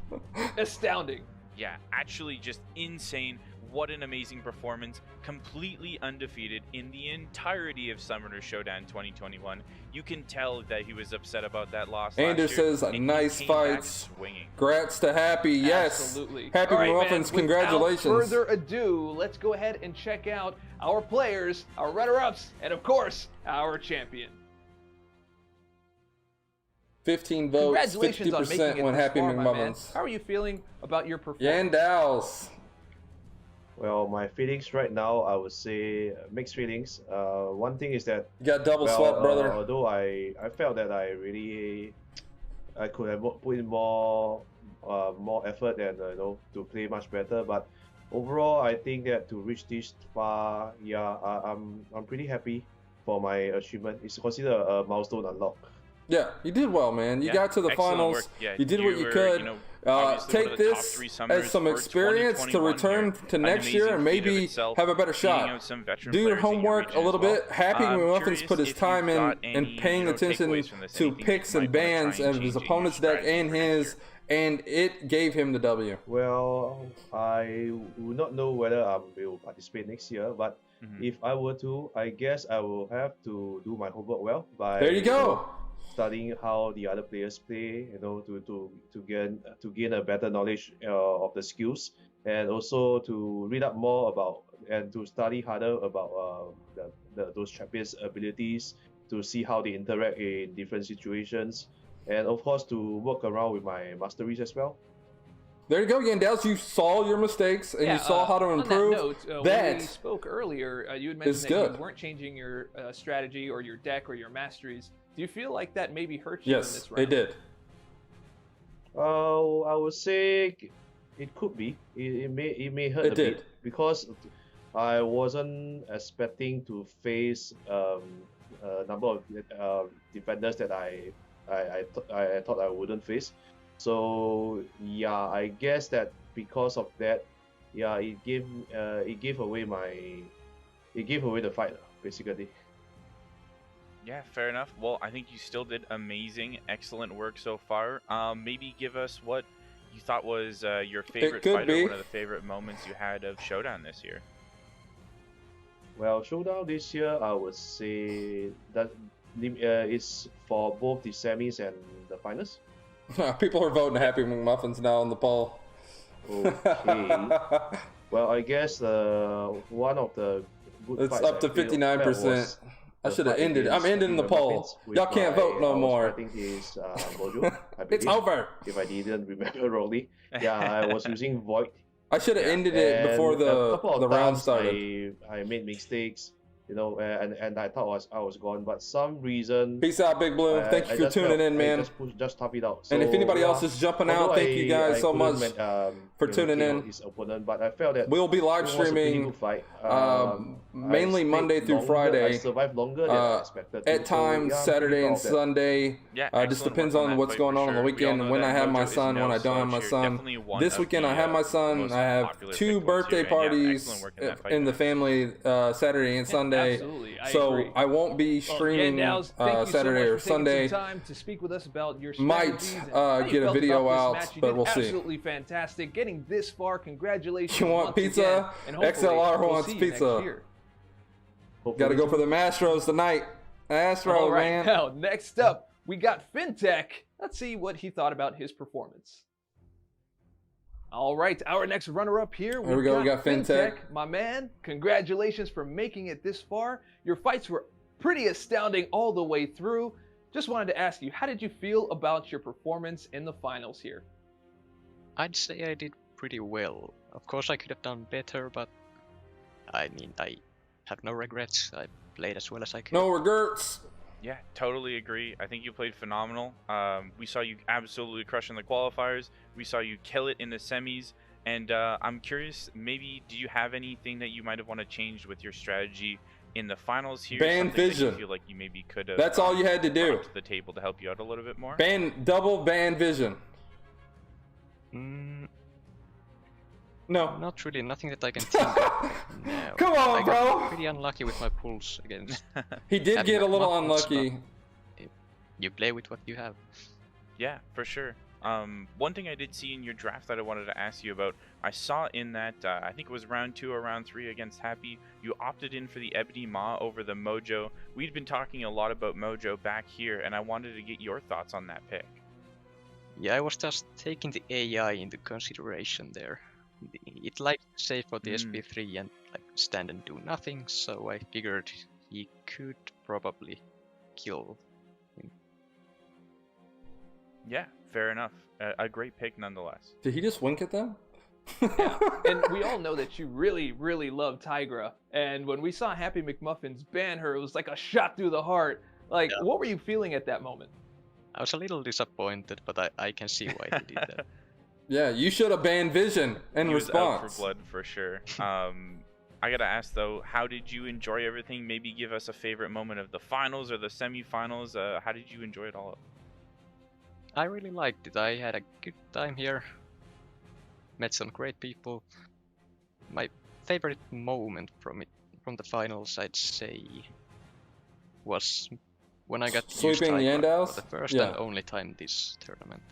Speaker 3: astounding.
Speaker 2: Yeah, actually just insane. What an amazing performance. Completely undefeated in the entirety of Summoner Showdown 2021. You can tell that he was upset about that loss.
Speaker 1: Anders says, nice fights. Congrats to Happy. Yes.
Speaker 3: Absolutely.
Speaker 1: Happy Muffins, congratulations.
Speaker 3: Without further ado, let's go ahead and check out our players, our runner-ups, and of course, our champion.
Speaker 1: 15 votes, 50% when Happy McMuffins.
Speaker 3: How are you feeling about your performance?
Speaker 1: Yandals.
Speaker 6: Well, my feelings right now, I would say mixed feelings. One thing is that
Speaker 1: you got double sweat, brother.
Speaker 6: Although I felt that I could have put in more effort and to play much better. But overall, I think that to reach this far, yeah, I'm pretty happy for my achievement. It's considered a milestone unlock.
Speaker 1: Yeah, you did well, man. You got to the finals.
Speaker 2: Yeah,
Speaker 1: you did what you could. Take this as some experience to return to next year and maybe have a better shot. Do your homework a little bit. Happy Muffins put his time in paying attention to picks and bans of his opponent's deck and his, and it gave him the W.
Speaker 6: Well, I will not know whether I will participate next year, but if I were to, I guess I will have to do my homework well by.
Speaker 1: There you go.
Speaker 6: Studying how the other players play, to gain a better knowledge of the skills, and also to read up more about and to study harder about those champions' abilities, to see how they interact in different situations, and of course to work around with my masteries as well.
Speaker 1: There you go, Yandels. You saw your mistakes and you saw how to improve.
Speaker 3: On that note, when we spoke earlier, you had mentioned that you weren't changing your strategy or your deck or your masteries. Do you feel like that maybe hurt you in this round?
Speaker 1: Yes, it did.
Speaker 6: I would say it could be. It may hurt a bit because I wasn't expecting to face a number of defenders that I thought I wouldn't face. So yeah, I guess that because of that, yeah, it gave away the fight basically.
Speaker 2: Yeah, fair enough. Well, I think you still did amazing, excellent work so far. Maybe give us what you thought was your favorite fight or one of the favorite moments you had of Showdown this year.
Speaker 6: Well, Showdown this year, I would say that it's for both the semis and the finals.
Speaker 1: People are voting Happy McMuffins now on the poll.
Speaker 6: Okay. Well, I guess one of the good
Speaker 1: it's up to 59%. I should have ended. I'm ending the poll. Y'all can't vote no more.
Speaker 6: I think he's Mojo.
Speaker 1: It's over.
Speaker 6: If I didn't remember wrongly, yeah, I was using Void.
Speaker 1: I should have ended it before the round started.
Speaker 6: I made mistakes, and I thought I was gone, but some reason.
Speaker 1: Peace out, Big Blue. Thank you for tuning in, man.
Speaker 6: Just tough it out.
Speaker 1: So, and if anybody else is jumping out, thank you guys so much for tuning in.
Speaker 6: His opponent, but I felt that
Speaker 1: we'll be live streaming mainly Monday through Friday.
Speaker 6: I survived longer than I expected.
Speaker 1: At times, Saturday and Sunday. Just depends on what's going on the weekend and when I have my son, when I don't have my son. This weekend I have my son. I have 2 birthday parties in the family Saturday and Sunday.
Speaker 3: Absolutely.
Speaker 1: So I won't be streaming Saturday or Sunday.
Speaker 3: Time to speak with us about your
Speaker 1: might get a video out, but we'll see.
Speaker 3: Absolutely fantastic. Getting this far, congratulations.
Speaker 1: You want pizza? XLR wants pizza. Got to go for the Astros tonight. Astros, man.
Speaker 3: Now, next up, we got Fintech. Let's see what he thought about his performance. All right, our next runner-up here.
Speaker 1: We got Fintech.
Speaker 3: My man, congratulations for making it this far. Your fights were pretty astounding all the way through. Just wanted to ask you, how did you feel about your performance in the finals here?
Speaker 5: I'd say I did pretty well. Of course, I could have done better, but I mean, I have no regrets. I played as well as I could.
Speaker 1: No regrets.
Speaker 2: Yeah, totally agree. I think you played phenomenal. We saw you absolutely crush in the qualifiers. We saw you kill it in the semis. And I'm curious, maybe do you have anything that you might have want to change with your strategy in the finals here?
Speaker 1: Ban vision.
Speaker 2: That you feel like you maybe could have.
Speaker 1: That's all you had to do.
Speaker 2: To the table to help you out a little bit more.
Speaker 1: Double ban vision. No.
Speaker 5: Not really. Nothing that I can think of. No.
Speaker 1: Come on, bro.
Speaker 5: Pretty unlucky with my pulls against.
Speaker 1: He did get a little unlucky.
Speaker 5: You play with what you have.
Speaker 2: Yeah, for sure. One thing I did see in your draft that I wanted to ask you about, I saw in that, I think it was round 2 or round 3 against Happy, you opted in for the Ebony Maw over the Mojo. We'd been talking a lot about Mojo back here, and I wanted to get your thoughts on that pick.
Speaker 5: Yeah, I was just taking the AI into consideration there. It likes to save for the SP3 and like stand and do nothing, so I figured he could probably kill him.
Speaker 2: Yeah, fair enough. A great pick nonetheless.
Speaker 1: Did he just wink at them?
Speaker 3: Yeah, and we all know that you really, really love Tigra. And when we saw Happy McMuffins ban her, it was like a shot through the heart. Like, what were you feeling at that moment?
Speaker 5: I was a little disappointed, but I can see why he did that.
Speaker 1: Yeah, you should have banned Vision in response.
Speaker 2: Out for blood for sure. I gotta ask though, how did you enjoy everything? Maybe give us a favorite moment of the finals or the semifinals. How did you enjoy it all?
Speaker 5: I really liked it. I had a good time here. Met some great people. My favorite moment from the finals, I'd say, was when I got to use
Speaker 1: sweeping the Endows
Speaker 5: for the first and only time this tournament.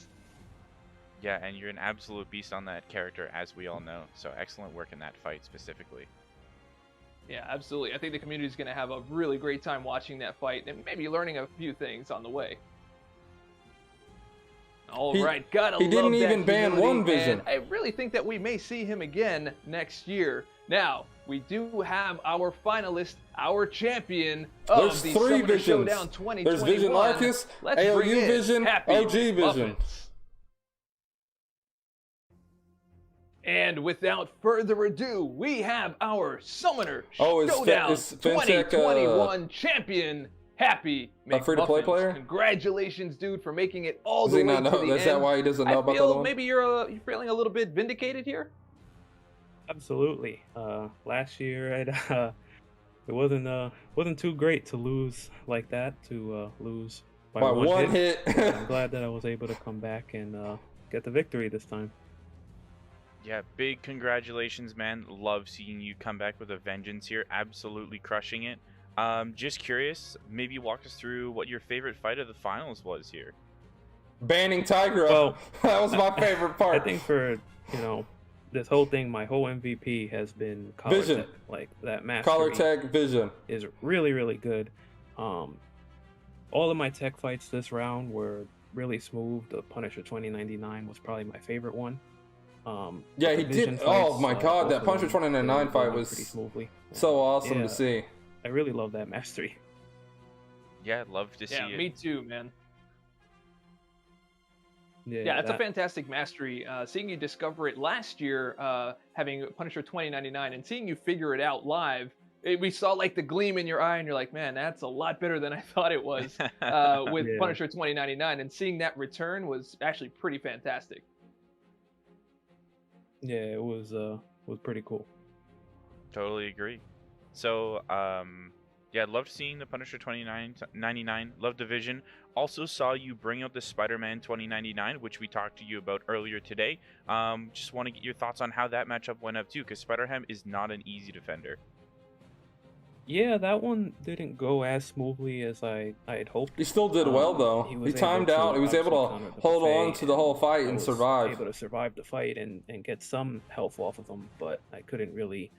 Speaker 2: Yeah, and you're an absolute beast on that character, as we all know. So excellent work in that fight specifically.
Speaker 3: Yeah, absolutely. I think the community is going to have a really great time watching that fight and maybe learning a few things on the way. All right, gotta love that. He didn't even ban one Vision. I really think that we may see him again next year. Now, we do have our finalist, our champion of the Summoner Showdown 2021.
Speaker 1: There's Vision Arcus, AOU Vision, OG Vision.
Speaker 3: And without further ado, we have our Summoner Showdown 2021 champion, Happy McMuffins.
Speaker 1: A free-to-play player?
Speaker 3: Congratulations, dude, for making it all the way to the end.
Speaker 1: Is that why he doesn't know about the other one?
Speaker 3: Maybe you're feeling a little bit vindicated here?
Speaker 4: Absolutely. Last year, it wasn't too great to lose like that, to lose by one hit. I'm glad that I was able to come back and get the victory this time.
Speaker 2: Yeah, big congratulations, man. Love seeing you come back with a vengeance here. Absolutely crushing it. Just curious, maybe walk us through what your favorite fight of the finals was here.
Speaker 1: Banning Tigra. Well, that was my favorite part.
Speaker 4: I think for, this whole thing, my whole MVP has been Collar
Speaker 1: Vision.
Speaker 4: Tech. Like, that mastery
Speaker 1: Collar Tech Vision
Speaker 4: is really, really good. All of my tech fights this round were really smooth. The Punisher 2099 was probably my favorite one.
Speaker 1: Yeah, he did. Oh my god, that Punisher 2099 fight was
Speaker 4: pretty smoothly.
Speaker 1: So awesome to see.
Speaker 4: I really love that mastery.
Speaker 2: Yeah, love to see it.
Speaker 3: Yeah, me too, man.
Speaker 4: Yeah,
Speaker 3: it's a fantastic mastery. Seeing you discover it last year, having Punisher 2099, and seeing you figure it out live, we saw like the gleam in your eye, and you're like, man, that's a lot better than I thought it was with Punisher 2099. And seeing that return was actually pretty fantastic.
Speaker 4: Yeah, it was pretty cool.
Speaker 2: Totally agree. So, yeah, loved seeing the Punisher 2099. Loved the vision. Also saw you bring out the Spider-Man 2099, which we talked to you about earlier today. Just want to get your thoughts on how that matchup went up too, because Spider-Ham is not an easy defender.
Speaker 4: Yeah, that one didn't go as smoothly as I had hoped.
Speaker 1: He still did well though. He timed out. He was able to hold on to the whole fight and survive.
Speaker 4: Able to survive the fight and get some health off of him, but I couldn't really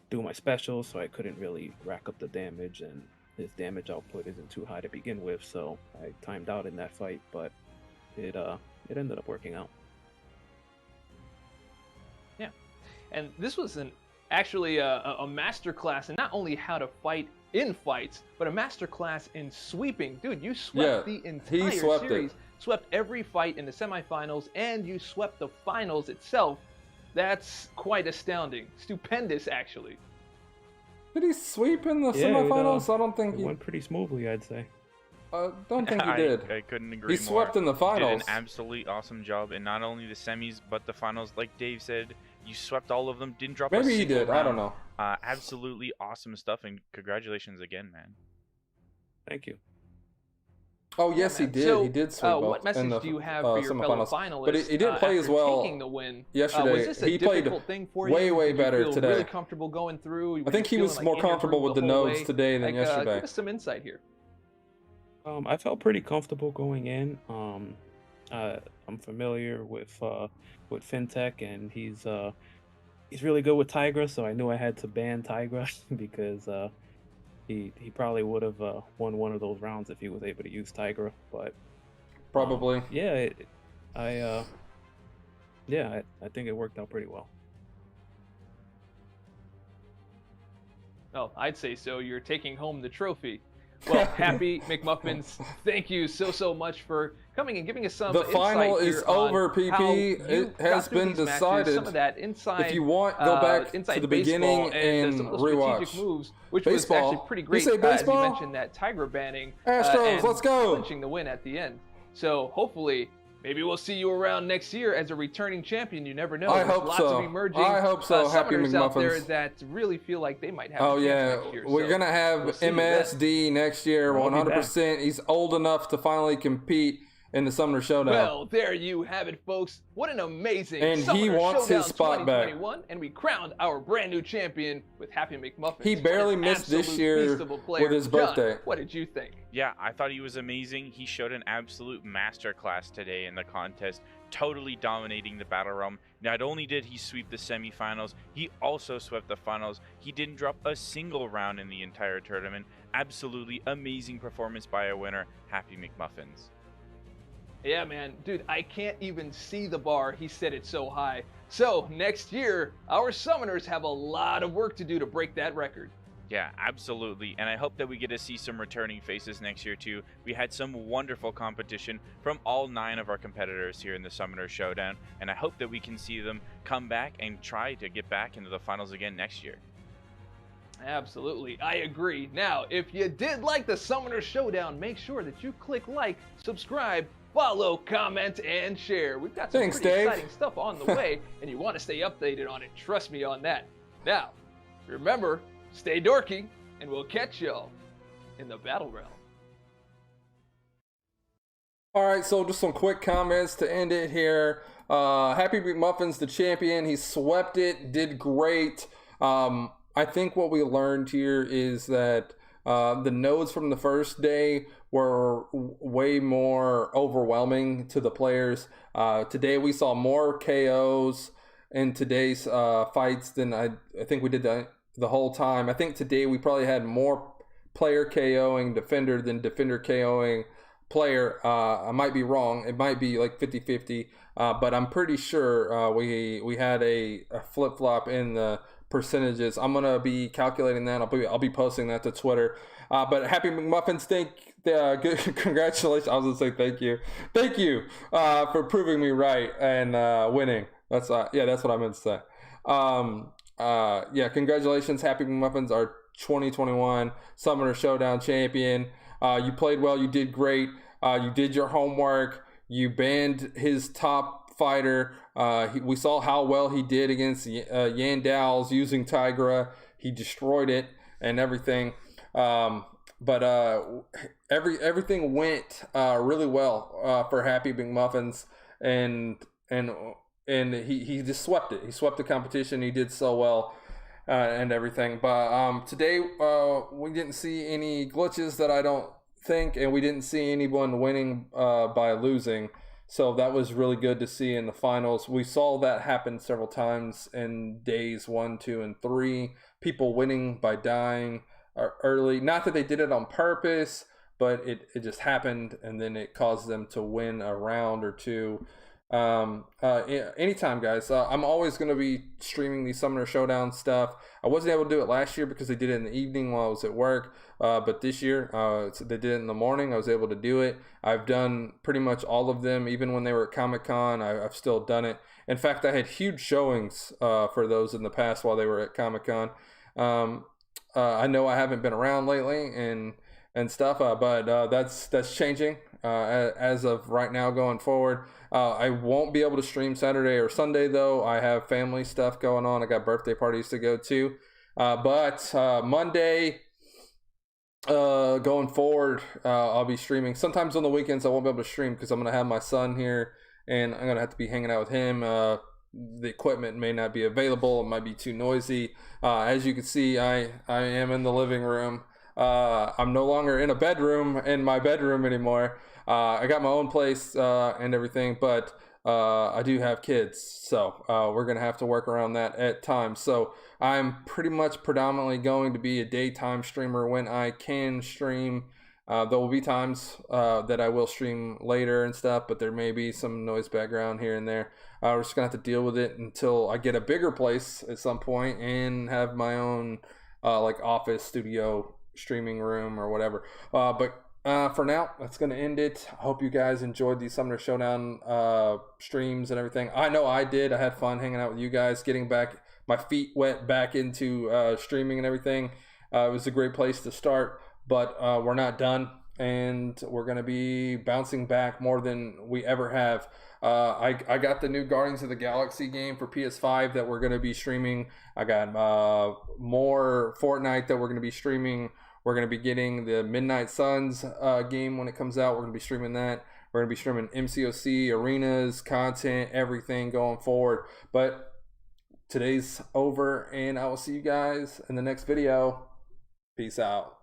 Speaker 4: do my specials, so I couldn't really rack up the damage, and his damage output isn't too high to begin with, so I timed out in that fight, but it ended up working out.
Speaker 3: Yeah, and this was actually a masterclass in not only how to fight in fights, but a masterclass in sweeping. Dude, you swept the entire series. Swept every fight in the semifinals, and you swept the finals itself. That's quite astounding. Stupendous, actually.
Speaker 1: Did he sweep in the semifinals? I don't think
Speaker 4: it went pretty smoothly, I'd say.
Speaker 1: I don't think he did.
Speaker 2: I couldn't agree more.
Speaker 1: He swept in the finals.
Speaker 2: Did an absolutely awesome job in not only the semis but the finals. Like Dave said, you swept all of them. Didn't drop.
Speaker 1: Maybe
Speaker 2: a
Speaker 1: he did.
Speaker 2: round.
Speaker 1: I don't know.
Speaker 2: Absolutely awesome stuff, and congratulations again, man.
Speaker 4: Thank you.
Speaker 1: Oh yes, he did.
Speaker 3: So,
Speaker 1: he did sweep both.
Speaker 3: What message do you have for your fellow finalists?
Speaker 1: But he didn't play as well
Speaker 3: taking the win
Speaker 1: yesterday.
Speaker 3: Was this a
Speaker 1: he played
Speaker 3: thing for
Speaker 1: way
Speaker 3: you?
Speaker 1: way better
Speaker 3: feel
Speaker 1: today.
Speaker 3: Really comfortable going through.
Speaker 1: I think he was more comfortable with the nodes today than yesterday.
Speaker 3: Give us some insight here.
Speaker 4: I felt pretty comfortable going in. I'm familiar with Fintech, and he's really good with Tigra, so I knew I had to ban Tigra because he probably would have won one of those rounds if he was able to use Tigra. But
Speaker 1: probably,
Speaker 4: I think it worked out pretty well.
Speaker 3: Oh, I'd say so. You're taking home the trophy. Well, Happy McMuffins, thank you so much for coming and giving us some insight.
Speaker 1: The final is over, PP.
Speaker 3: It
Speaker 1: has been decided.
Speaker 3: Some of that inside,
Speaker 1: if you want, go back to the beginning and
Speaker 3: some of the
Speaker 1: rewatch.
Speaker 3: Strategic moves, which
Speaker 1: baseball.
Speaker 3: was actually pretty great.
Speaker 1: You say baseball?
Speaker 3: As you mentioned that Tigra banning.
Speaker 1: Astros,
Speaker 3: and
Speaker 1: let's go.
Speaker 3: Clinching the win at the end. So hopefully, maybe we'll see you around next year as a returning champion. You never know.
Speaker 1: I
Speaker 3: There's
Speaker 1: hope
Speaker 3: lots
Speaker 1: so.
Speaker 3: Of emerging,
Speaker 1: I hope so. Happy
Speaker 3: summoners out there
Speaker 1: McMuffins.
Speaker 3: that really feel like they might have.
Speaker 1: Oh
Speaker 3: a chance
Speaker 1: yeah,
Speaker 3: next year.
Speaker 1: we're gonna have MSD next year, 100%. He's old enough to finally compete in the Summoner Showdown.
Speaker 3: Well, there you have it, folks. What an amazing
Speaker 1: and
Speaker 3: Summoner
Speaker 1: he wants
Speaker 3: Showdown
Speaker 1: his spot back.
Speaker 3: And we crowned our brand new champion with Happy McMuffins.
Speaker 1: He barely missed this year with his birthday.
Speaker 3: John, what did you think?
Speaker 2: Yeah, I thought he was amazing. He showed an absolute masterclass today in the contest, totally dominating the battle realm. Not only did he sweep the semifinals, he also swept the finals. He didn't drop a single round in the entire tournament. Absolutely amazing performance by a winner, Happy McMuffins.
Speaker 3: Yeah, man. Dude, I can't even see the bar. He set it so high. So, next year, our summoners have a lot of work to do to break that record.
Speaker 2: Yeah, absolutely. And I hope that we get to see some returning faces next year, too. We had some wonderful competition from all 9 of our competitors here in the Summoner Showdown. And I hope that we can see them come back and try to get back into the finals again next year.
Speaker 3: Absolutely, I agree. Now, if you did like the Summoner Showdown, make sure that you click like, subscribe, follow, comment, and share. We've got some pretty exciting stuff on the way, and you want to stay updated on it. Trust me on that. Now, remember, stay dorky, and we'll catch y'all in the Battle Realm.
Speaker 1: All right, so just some quick comments to end it here. Happy McMuffins, the champion. He swept it, did great. I think what we learned here is that the nodes from the first day were way more overwhelming to the players. Today we saw more KOs in today's fights than I think we did the whole time. I think today we probably had more player KOing defender than defender KOing player. I might be wrong. It might be like 50-50, but I'm pretty sure we had a flip-flop in the percentages. I'm gonna be calculating that. I'll be posting that to Twitter. But Happy McMuffins, congratulations. I was gonna say thank you for proving me right and winning. That's what I meant to say. Congratulations, Happy McMuffins, our 2021 Summoner Showdown champion. You played well. You did great. You did your homework. You banned his top fighter. We saw how well he did against Yandals using Tigra. He destroyed it and everything. But everything went really well for Happy McMuffins, and he just swept it. He swept the competition. He did so well and everything. But today we didn't see any glitches that I don't think, and we didn't see anyone winning by losing. So that was really good to see in the finals. We saw that happen several times in days 1, 2, and 3. People winning by dying early. Not that they did it on purpose, but it just happened, and then it caused them to win a round or two. Anytime, guys. I'm always going to be streaming the Summoner Showdown stuff. I wasn't able to do it last year because they did it in the evening while I was at work. But this year, they did it in the morning. I was able to do it. I've done pretty much all of them. Even when they were at Comic-Con, I've still done it. In fact, I had huge showings for those in the past while they were at Comic-Con. I know I haven't been around lately, and and stuff. But that's changing as of right now going forward. I won't be able to stream Saturday or Sunday though. I have family stuff going on. I got birthday parties to go to. But Monday, going forward, I'll be streaming. Sometimes on the weekends I won't be able to stream because I'm gonna have my son here, and I'm gonna have to be hanging out with him. The equipment may not be available. It might be too noisy. As you can see, I am in the living room. I'm no longer in my bedroom anymore. I got my own place and everything, but I do have kids, so we're gonna have to work around that at times. So I'm pretty much predominantly going to be a daytime streamer when I can stream. There will be times that I will stream later and stuff, but there may be some noise background here and there. We're just gonna have to deal with it until I get a bigger place at some point and have my own like office studio streaming room or whatever. But for now, that's gonna end it. I hope you guys enjoyed these Summoner Showdown streams and everything. I know I did. I had fun hanging out with you guys, getting my feet wet back into streaming and everything. It was a great place to start, but we're not done, and we're gonna be bouncing back more than we ever have. I got the new Guardians of the Galaxy game for PS5 that we're gonna be streaming. I got more Fortnite that we're gonna be streaming. We're going to be getting the Midnight Suns game when it comes out. We're going to be streaming that. We're going to be streaming MCOC, arenas, content, everything going forward. But today's over, and I will see you guys in the next video. Peace out.